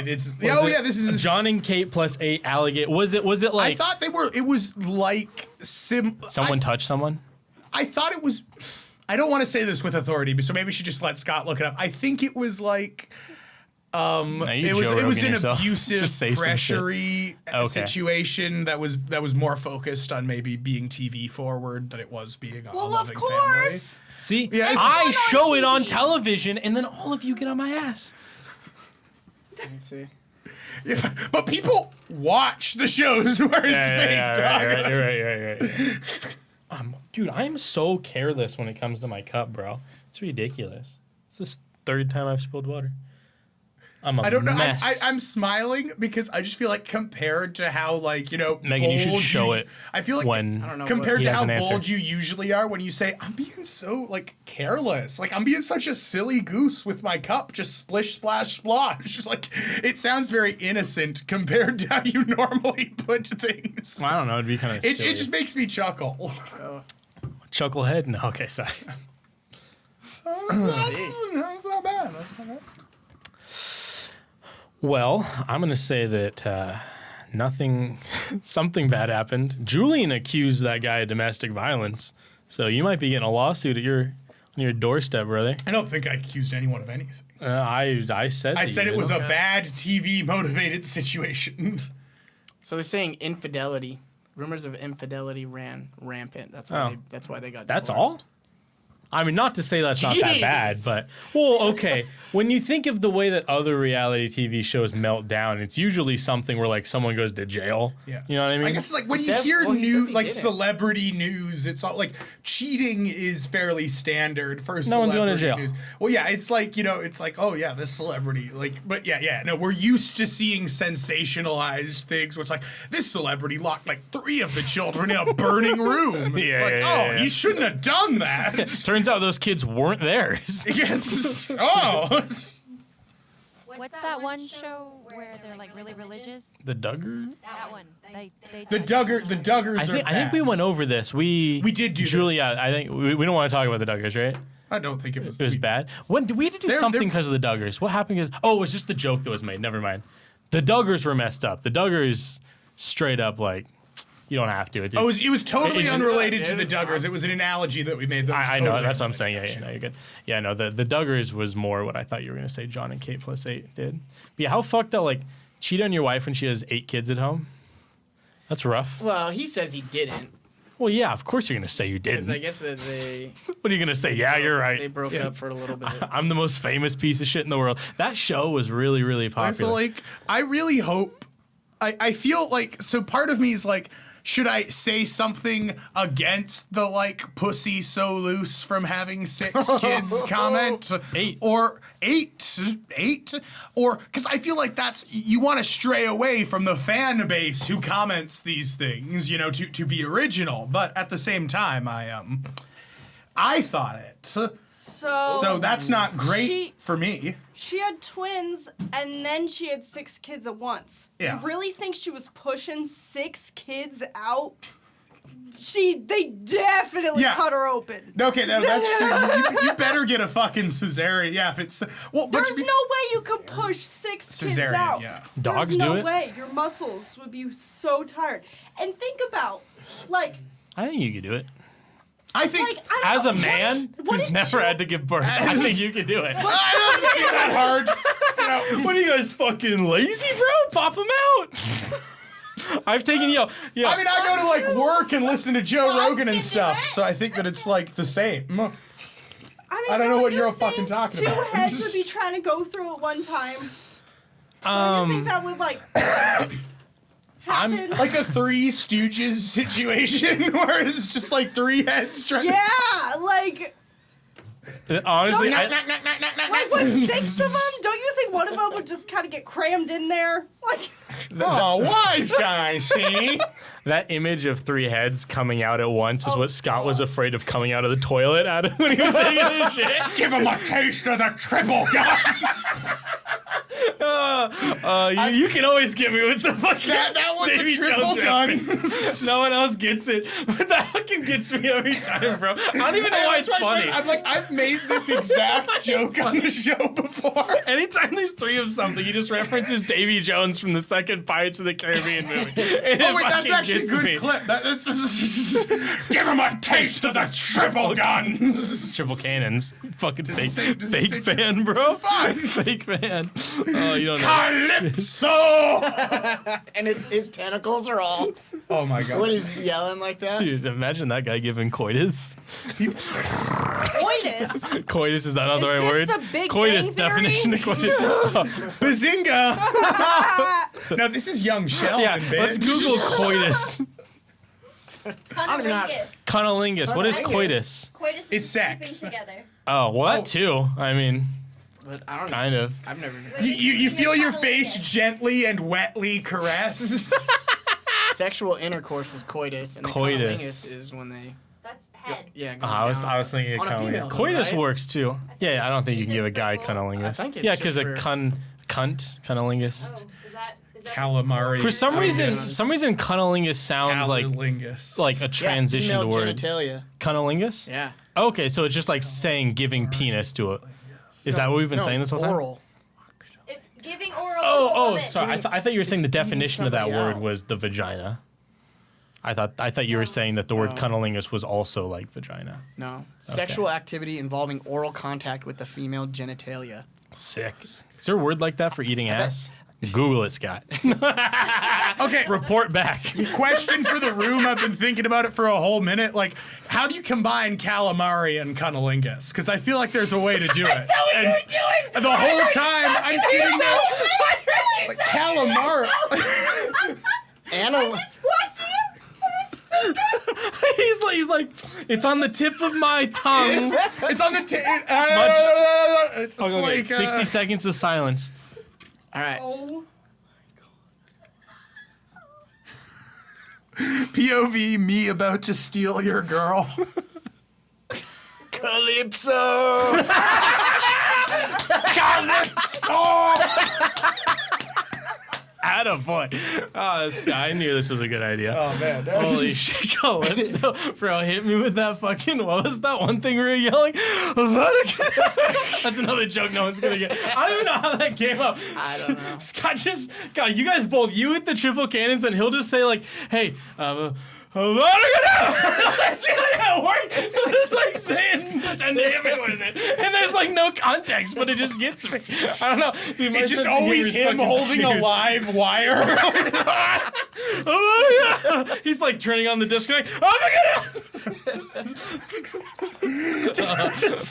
it's Was oh it yeah, this is John and Kate plus 8 alligator. Was it like I thought they were. It was like someone touched someone? I thought it was. I don't want to say this with authority, but so maybe we should just let Scott look it up. I think it was like. No, you It was Joe an Rogan yourself. abusive, Just say some shit. pressury Okay. situation that was more focused on maybe being TV forward than it was being a Well, loving of course. family. See, Yeah, it's I on show it on TV. television, and then all of you get on my ass. Let's see. Yeah, but people watch the shows where it's fake. dog. Right. Dude, I'm so careless when it comes to my cup, bro. It's ridiculous. It's the third time I've spilled water. I'm a I don't know. mess. I'm smiling because I just feel like compared to how Megan, you should bold show it I feel like when I don't know compared he to has how an answer. bold you usually are when you say I'm being so careless, like I'm being such a silly goose with my cup, just splish splash splosh. Just like it sounds very innocent compared to how you normally put things. I don't know. It'd be kind of It just makes me chuckle. Chucklehead. No, okay, sorry. That's not bad. That's not bad. Well, I'm gonna say that something bad happened. Julian accused that guy of domestic violence, so you might be getting a lawsuit on your doorstep, brother. I don't think I accused anyone of anything. I said. I that said you it was did. a bad TV motivated situation. So they're saying infidelity. Rumors of infidelity ran rampant. That's why. That's why they got. That's divorced. all? I mean, not to say that's not that bad, Jeez. but well, okay. When you think of the way that other reality TV shows melt down, it's usually something where someone goes to jail. Yeah. You know what I mean? I guess when He you says- hear well, he news says he like didn't. celebrity news, it's all cheating is fairly standard for No one's celebrity going to jail. news. Well, yeah, it's oh yeah, this celebrity but no, we're used to seeing sensationalized things. Where it's like this celebrity locked 3 of the children in a burning room. It's Yeah. he shouldn't have done that. Turns out those kids weren't theirs. Yes. What's that one show where they're really religious? The Duggar? That one. They The Duggars I think are we went over this. We did do Julia, this. I think we don't want to talk about the Duggars, right? I don't think it was. It was bad. When we had to do They're- something they're- because of the Duggars. What happened? It was just the joke that was made. Never mind. The Duggars were messed up. The Duggars straight up you don't have to. It was totally It's- unrelated to the Duggars. It was an analogy that we made. That was I know. totally That's what I'm saying. unrelated. Yeah, no, you're good. Yeah, no, the Duggars was more what I thought you were going to say John and Kate plus 8 did. But yeah, how fucked up, cheat on your wife when she has 8 kids at home? That's rough. Well, he says he didn't. Well, yeah, of course you're going to say you Because didn't. I guess that they What are you going to say? Yeah, you're they right. broke up for a little bit. I'm the most famous piece of shit in the world. That show was really, really popular. So I really hope. I feel so part of me is should I say something against the pussy so loose from having 6 kids comment? 8. Or 8? Or because I feel like that's you want to stray away from the fan base who comments these things, to be original. But at the same time, I thought it. So that's not great for me. She had twins, and then she had 6 kids at once. Yeah. You really think she was pushing 6 kids out? They definitely Yeah. cut her open. Okay, that's true. You better get a fucking cesarean. Yeah, if it's but There's to be- no way you could push 6 kids Cesarean, out. yeah. Dogs There's do no it? way. Your muscles would be so tired. And think about, I think you could do it. I think I don't As know, a man what who's did never you- had to give birth, I think you could do it. it doesn't seem that hard. What are you guys fucking lazy, bro? Pop them out. I've taken I mean, I go to work and listen to Joe Rogan and stuff, so I think that it's the same. I don't know what you're fucking talking Two about. heads would be trying to go through at one time. Don't you think that would happen? Like a Three Stooges situation where it's just 3 heads trying yeah, honestly, with 6 of them, don't you think one of them would just kind of get crammed in there? Oh, wise guy, see? that image of 3 heads coming out at once is what Scott was afraid of coming out of the toilet at when he was taking his shit. Give him a taste of the triple guns. You can always get me with the fucking That was Davy a triple Jones gun. reference. No one else gets it, but that fucking gets me every time, bro. I don't even know why it's That's why I funny. said, I'm like, I've made this exact joke on the show before. Anytime there's three of something, he just references Davy Jones from the second Pirates of the Caribbean movie. And Oh wait, it that's fucking actually a gets good me. clip. Give him a taste of the triple guns. Triple cannons. Fucking Does fake, it say- does it fake say fan, bro. Five. Fake fan. Oh, you don't know. Calypso. And his tentacles are all. Oh my What god. is he yelling like that? Dude, imagine that guy giving coitus. Coitus. Coitus, is that not the right this word? the Big Coitus, Bang Theory? definition of coitus. Bazinga. No, this is young Sheldon, Yeah, bitch. let's Google coitus. Cunnilingus. Cunnilingus. What is Cunnilingus. coitus? Coitus It's is sex. sleeping together. Oh, what? Oh. Too? I mean, But I don't know. kind of. I've never. You feel your face gently and wetly caressed. Sexual intercourse is coitus, and the Coitus. cunnilingus is when they. That's head. Yeah. go I was down thinking of on a female, cunnilingus. though, Coitus right? works too. Yeah, I don't think you Is can it give a guy purple? cunnilingus. I think it's Yeah, just because a for- cunt, cunnilingus. Oh, is that Calamari. For some Oh, reason, yeah. cunnilingus sounds like Cunnilingus. a transitioned female word. genitalia. Cunnilingus? Yeah. Okay, so it's just like saying giving penis to it. Is that what we've been saying this whole time? Oral. It's giving oral to a Oh, woman. sorry. I thought you were saying the It's eating definition of that somebody word out. was the vagina. I thought you were saying that the word cunnilingus was also like vagina. No. Sexual activity involving oral contact with the female genitalia. Sick. Is there a word like that for eating ass? Google it, Scott. Okay, Report back. question for the room. I've been thinking about it for a whole minute. Like, how do you combine calamari and cunnilingus? Because I feel like there's a way to do it. And the whole time I'm sitting there, like calamari. Anna. he's like, it's on the tip of my tongue. It's on the. It's Okay, like 60 seconds of silence. All right. Oh. POV me about to steal your girl. Calypso. Attaboy. Oh, this guy, I knew this was a good idea. Oh man. Holy shit, Calypso. Bro, hit me with that fucking, what was that one thing we were yelling? That's another joke no one's gonna get. I don't even know how that came up. I don't know. Scott just, God, you guys both, you with the triple cannons, and he'll just say like, hey, it's like saying dynamic with it, and there's like no context, but it just gets me. I don't know. Dude, my It's just sense of humor always is him fucking holding a skewed. live wire. Oh my God. He's like turning on the disconnect. Oh my God!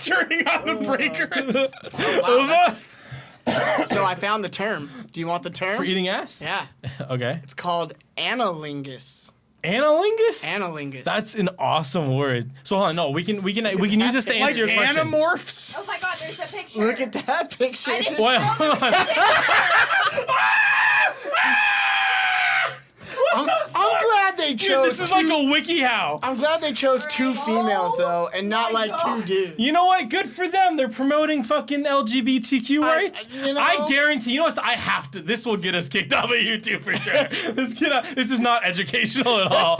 Turning on the breakers. So I found the term. Do you want the term? For eating ass? Yeah. Okay. It's called analingus. Analingus? Analingus. That's an awesome word. So hold on, no, we can use this to Like answer your question. animorphs. Oh my god, there's a picture. Look at that picture. I didn't- Wait, hold on. I'm glad they Dude, chose. this is like a WikiHow. I'm glad they chose two females though, and not like two dudes. You know what? Good for them. They're promoting fucking LGBTQ rights. you know- I guarantee. You know what? I have to. This will get us kicked off of YouTube for sure. This is not educational at all.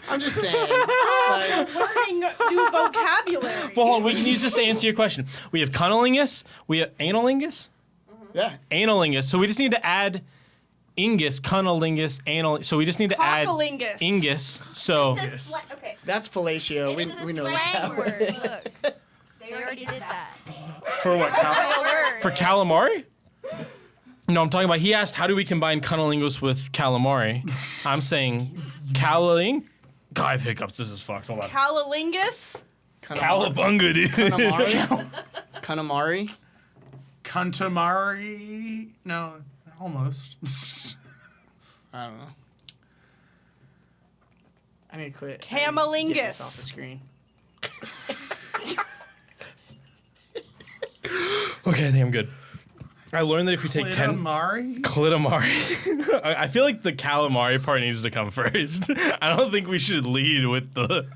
I'm just saying. Like, Learning new vocabulary. But hold on, we can use this to answer your question. We have cunnilingus. We have analingus. yeah. Analingus. So we just need to add ingus, cunnilingus, anal. So we just need to add Cockalingus. ingus. So It's a okay. That's fellatio. It is a We know slang that word. word. Look, they already did that. for what? Real word. For calamari? No, I'm talking about. He asked, how do we combine cunnilingus with calamari? I'm saying calaling. God, I have hiccups. This is fucked. Hold on. Calalingus. Calabunga, dude. Connemari. Connemari. Contamari. No, almost. I don't know. I need to quit. I need to get this off the Camalingus. screen. Okay, I think I'm good. I learned that if you take 10 Contamari. clitomari, I feel like the calamari part needs to come first. I don't think we should lead with the.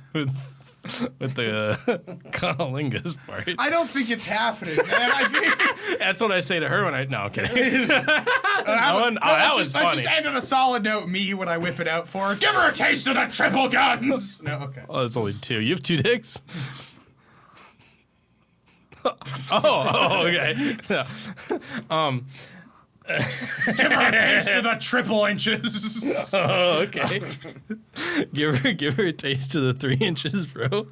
with the cunnilingus part. I don't think it's happening, man. I think That's what I say to her when I. No, okay. let's was just funny. end on a solid note. Me when I whip it out for her. Give her a taste of the triple guns. No, okay. Oh, it's only 2. You have 2 dicks? oh, okay. No. Give her a taste of the triple inches. Oh, okay. give her a taste of the 3 inches, bro.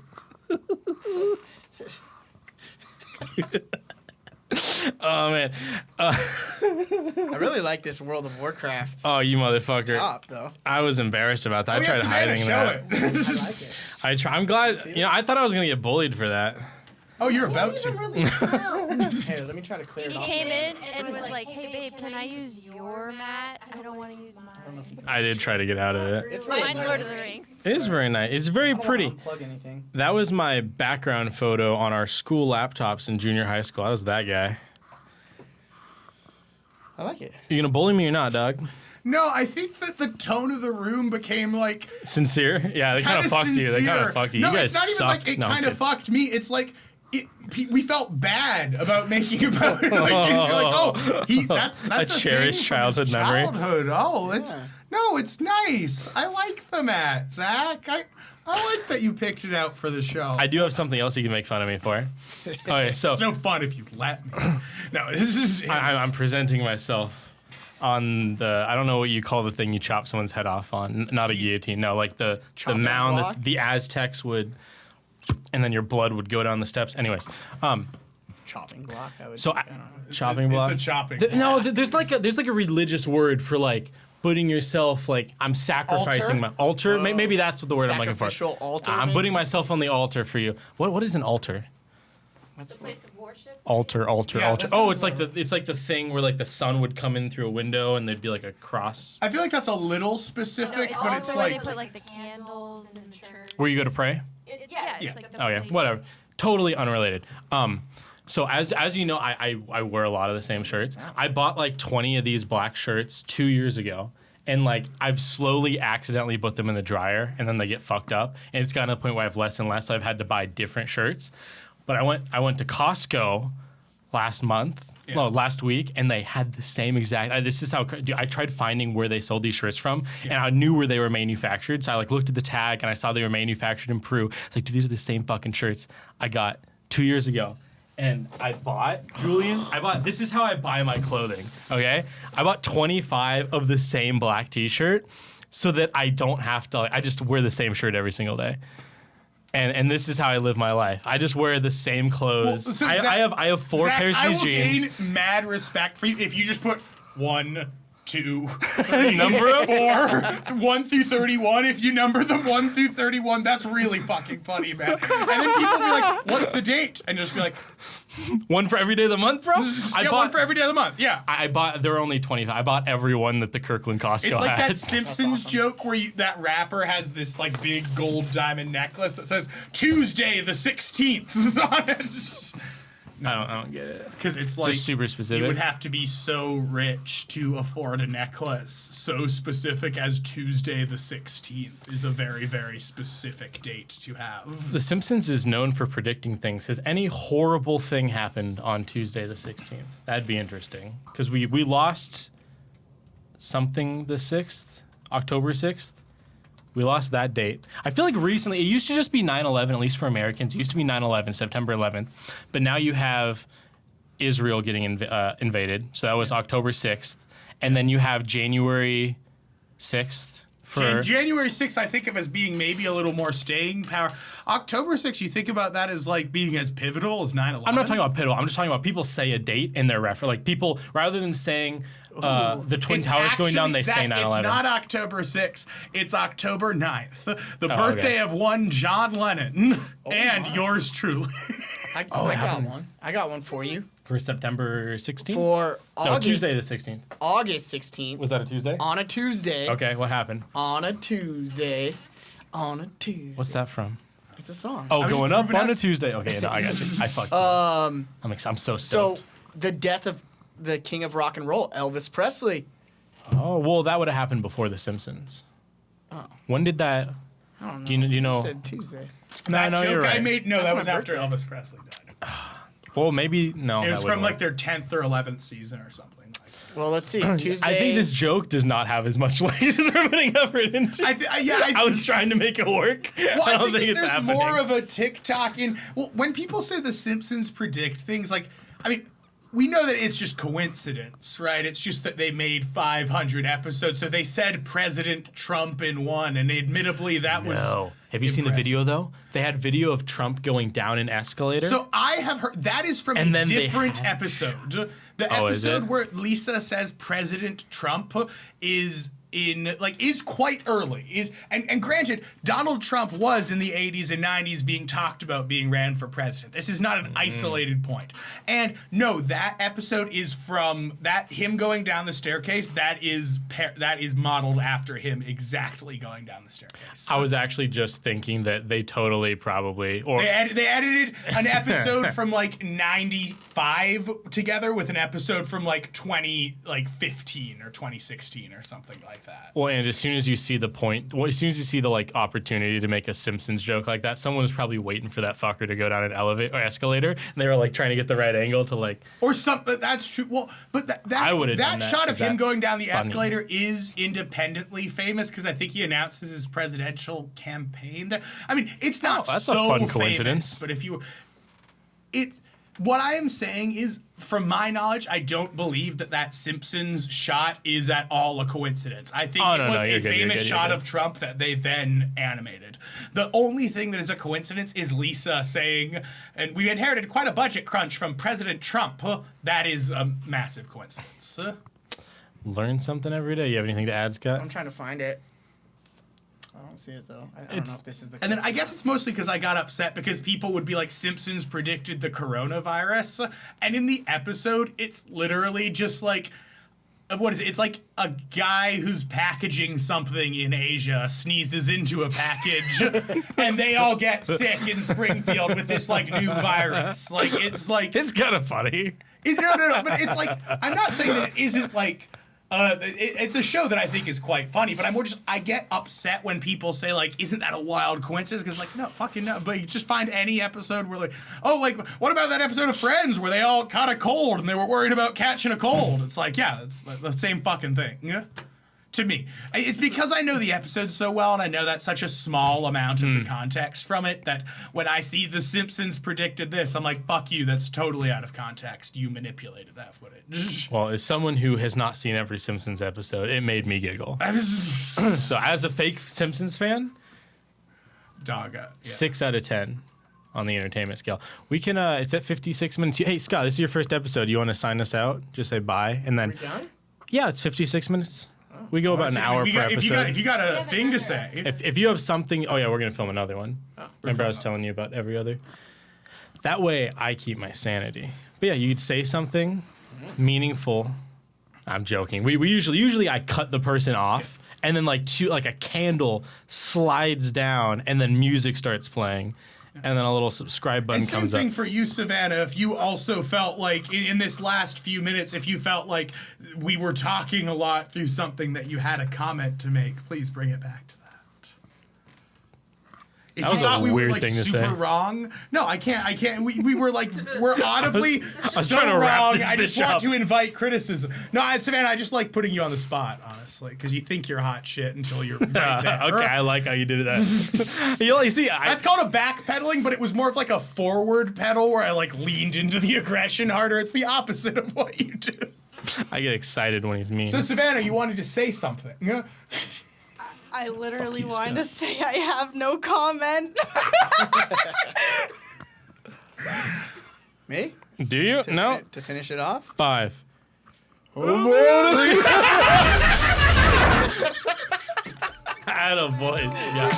Oh man. I really like this World of Warcraft Oh, you motherfucker. top, though. I was embarrassed about that. I Oh, tried yeah, Savannah, hiding show that. it. I like it. I'm glad. I thought I was gonna get bullied for that. Oh, you're about Even to. really smell. Here, let me try to clear it He off. came in and was like, "Hey babe, can I use your mat? I don't want to use mine." I did try to get out of it. It's really Mine's nice. Lord of the Rings. It is very nice. It's very I don't pretty. want to unplug anything. That was my background photo on our school laptops in junior high school. I was that guy. I like it. You gonna bully me or not, dog? No, I think that the tone of the room became like Sincere? Yeah, they kind of fucked you. They kind of fucked you. No, You guys it's not even suck. like it No, I'm kind of kidding. fucked me. It's like we felt bad about making about it. Like, you're like, oh, that's A a cherished thing from his childhood memory. Childhood. Oh, it's Yeah. no, it's nice. I like the mat, Zach. I like that you picked it out for the show. I do have something else you can make fun of me for. Okay, so It's no fun if you let me. No, this is. I'm presenting myself on the, I don't know what you call the thing you chop someone's head off on. Not a guillotine. No, like the Chopping mound block? that the Aztecs would, and then your blood would go down the steps. Anyways, Chopping block. I would. so I don't know. chopping block. It's a chopping. No, there's like a religious word for like putting yourself like I'm sacrificing Altar? my altar. Maybe that's what the word I'm looking for. Sacrificial altar, I'm maybe? putting myself on the altar for you. What is an altar? That's Place of worship. Altar. Yeah, Altar. that Oh, sounds it's like the thing where like the sun would come in through a window and there'd be like a cross. I feel like that's a little No, specific, it's but also it's where like they put like the candles in church. Where you go to pray? Yeah, it's like the Oh yeah, place. whatever. Totally unrelated. So as you know, I wear a lot of the same shirts. I bought like 20 of these black shirts 2 years ago. And like I've slowly accidentally put them in the dryer and then they get fucked up. And it's gotten to the point where I have less and less, so I've had to buy different shirts. But I went to Costco last week, and they had the same exact. This is how dude, I tried finding where they sold these shirts from, and I knew where they were manufactured. So I like looked at the tag, and I saw they were manufactured in Peru. It's like, dude, these are the same fucking shirts I got 2 years ago. And I bought, Julian, this is how I buy my clothing, okay? I bought 25 of the same black t-shirt so that I don't have to, I just wear the same shirt every single day. And this is how I live my life. I just wear the same clothes. Well, so I have 4 Zach, pairs of I these will jeans. gain mad respect for you if you just put 1, 2, 3, Number 'em? 4, 1 through 31. If you number them 1 through 31, that's really fucking funny, man. And then people be like, "What's the date?" And just be like, One for every day of the month, bro? "Yeah, one for every day of the month." Yeah. I bought, there were only 25. I bought every one that the Kirkland Costco It's like had. that Simpsons joke where that rapper has this like big gold diamond necklace that says Tuesday the 16th on it. I don't get it. Because it's like Just super specific. You would have to be so rich to afford a necklace so specific as Tuesday the 16th is a very, very specific date to have. The Simpsons is known for predicting things. Has any horrible thing happened on Tuesday the 16th? That'd be interesting. Because we lost something the 6th, October 6th. We lost that date. I feel like recently, it used to just be 9/11, at least for Americans. It used to be 9/11, September 11th. But now you have Israel getting invaded. So that was October 6th. And then you have January 6th. January 6th, I think of as being maybe a little more staying power. October 6th, you think about that as like being as pivotal as 9/11. I'm not talking about pivotal. I'm just talking about people say a date in their reference. Like people, rather than saying the Twin Towers going down, they say 9/11. It's not October 6th. It's October 9th. The Oh, birthday okay. of one John Lennon and yours truly. I got one. I got one for you. For September 16th? For No, August, Tuesday the 16th. August 16th. Was that a Tuesday? On a Tuesday. Okay, what happened? On a Tuesday. On a Tuesday. What's that from? It's a song. Oh, was going just up proving on out- a Tuesday. Okay, no, I got you. I fucked you. I'm so So, stoked. the death of the king of rock and roll, Elvis Presley. Oh, well, that would have happened before The Simpsons. Oh. When did that? I don't know. Do you know? You said Tuesday. That No, joke you're right. I made, no, that was my after birthday. Elvis Presley died. Well, maybe no. It was that from wouldn't like work. their 10th or 11th season or something. Well, let's see. Tuesday. I think this joke does not have as much legs as we're putting effort into. I was trying to make it work. Well, I don't think there's it's happening. more of a TikTok in. Well, when people say The Simpsons predict things, like, I mean, we know that it's just coincidence, right? It's just that they made 500 episodes, so they said President Trump in one, and admittedly that was. No. Have you seen the impressive. video though? They had video of Trump going down an escalator. So I have heard that is from And a then they different had- episode. The Oh, is episode it? where Lisa says President Trump is quite early. And granted, Donald Trump was in the 80s and 90s being talked about being ran for president. This is not an isolated point. And no, that episode is from him going down the staircase. That is modeled after him exactly going down the staircase. I was actually just thinking that they totally probably They edited an episode from like 95 together with an episode from like 2015 or 2016 or something like that. Well, and as soon as you see the point, as soon as you see the like opportunity to make a Simpsons joke like that, someone was probably waiting for that fucker to go down an elevator or escalator, and they were like trying to get the right angle to like. Or something. That's true. Well, but I would've done that, shot of 'cause him that's going down the funny. escalator is independently famous because I think he announces his presidential campaign there. I mean, it's not that's a so fun famous, coincidence. but what I am saying is, from my knowledge, I don't believe that Simpsons shot is at all a coincidence. I think it was a famous shot of Trump that they then animated. The only thing that is a coincidence is Lisa saying, and we inherited quite a budget crunch from President Trump. That is a massive coincidence. Learn something every day. You have anything to add, Scott? I'm trying to find it. I don't see it though. I don't know if this is the. And then I guess it's mostly because I got upset because people would be like, Simpsons predicted the coronavirus. And in the episode, it's literally just like, what is it? It's like a guy who's packaging something in Asia sneezes into a package and they all get sick in Springfield with this like new virus. Like, it's like. It's kind of funny. No. But it's like, I'm not saying that it isn't like. It's a show that I think is quite funny, but I get upset when people say like, isn't that a wild coincidence? Because like, no, fucking no. But you just find any episode where like, oh, like, what about that episode of Friends where they all caught a cold and they were worried about catching a cold? It's like, yeah, it's the same fucking thing. Yeah. To me, it's because I know the episode so well, and I know that's such a small amount of the context from it that when I see The Simpsons predicted this, I'm like, fuck you, that's totally out of context. You manipulated that footage. Well, as someone who has not seen every Simpsons episode, it made me giggle. So as a fake Simpsons fan, Dog. 6 out of 10 on the entertainment scale. We can. It's at 56 minutes. Hey Scott, this is your first episode. You want to sign us out? Just say bye, and then. Are we done? Yeah, it's 56 minutes. We go about an hour per episode. If you got a thing to say. If you have something, oh yeah, we're gonna film another one. Remember I was telling you about every other. That way I keep my sanity. But yeah, you'd say something meaningful. I'm joking. We usually I cut the person off, and then like a candle slides down, and then music starts playing, and then a little subscribe button And same comes thing up. for you, Savannah. If you also felt like in this last few minutes, if you felt like we were talking a lot through something that you had a comment to make, please bring it back to that. If That you was a thought we weird were like thing to super say. wrong, no, I can't. We were like we're audibly so trying to wrap wrong. this I just bitch want up. to invite criticism. No, Savannah, I just like putting you on the spot, honestly, because you think you're hot shit until you're right there. Okay, I like how you did that. you see, That's called a backpedaling, but it was more of like a forward pedal where I like leaned into the aggression harder. It's the opposite of what you do. I get excited when he's mean. So Savannah, you wanted to say something. Yeah? I literally you, wanted to Scott. say I have no comment. Me? Do you? No. To finish it off? 5. Attaboy. Yeah.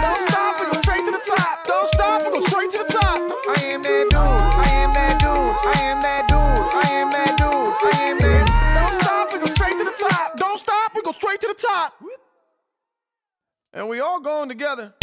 Don't stop, we go straight to the top. Don't stop, we go straight to the top. I am that dude. I am that dude. I am that dude. I am that dude. I am that. Don't stop, we go straight to the top. Don't stop, we go straight to the top. And we all going together.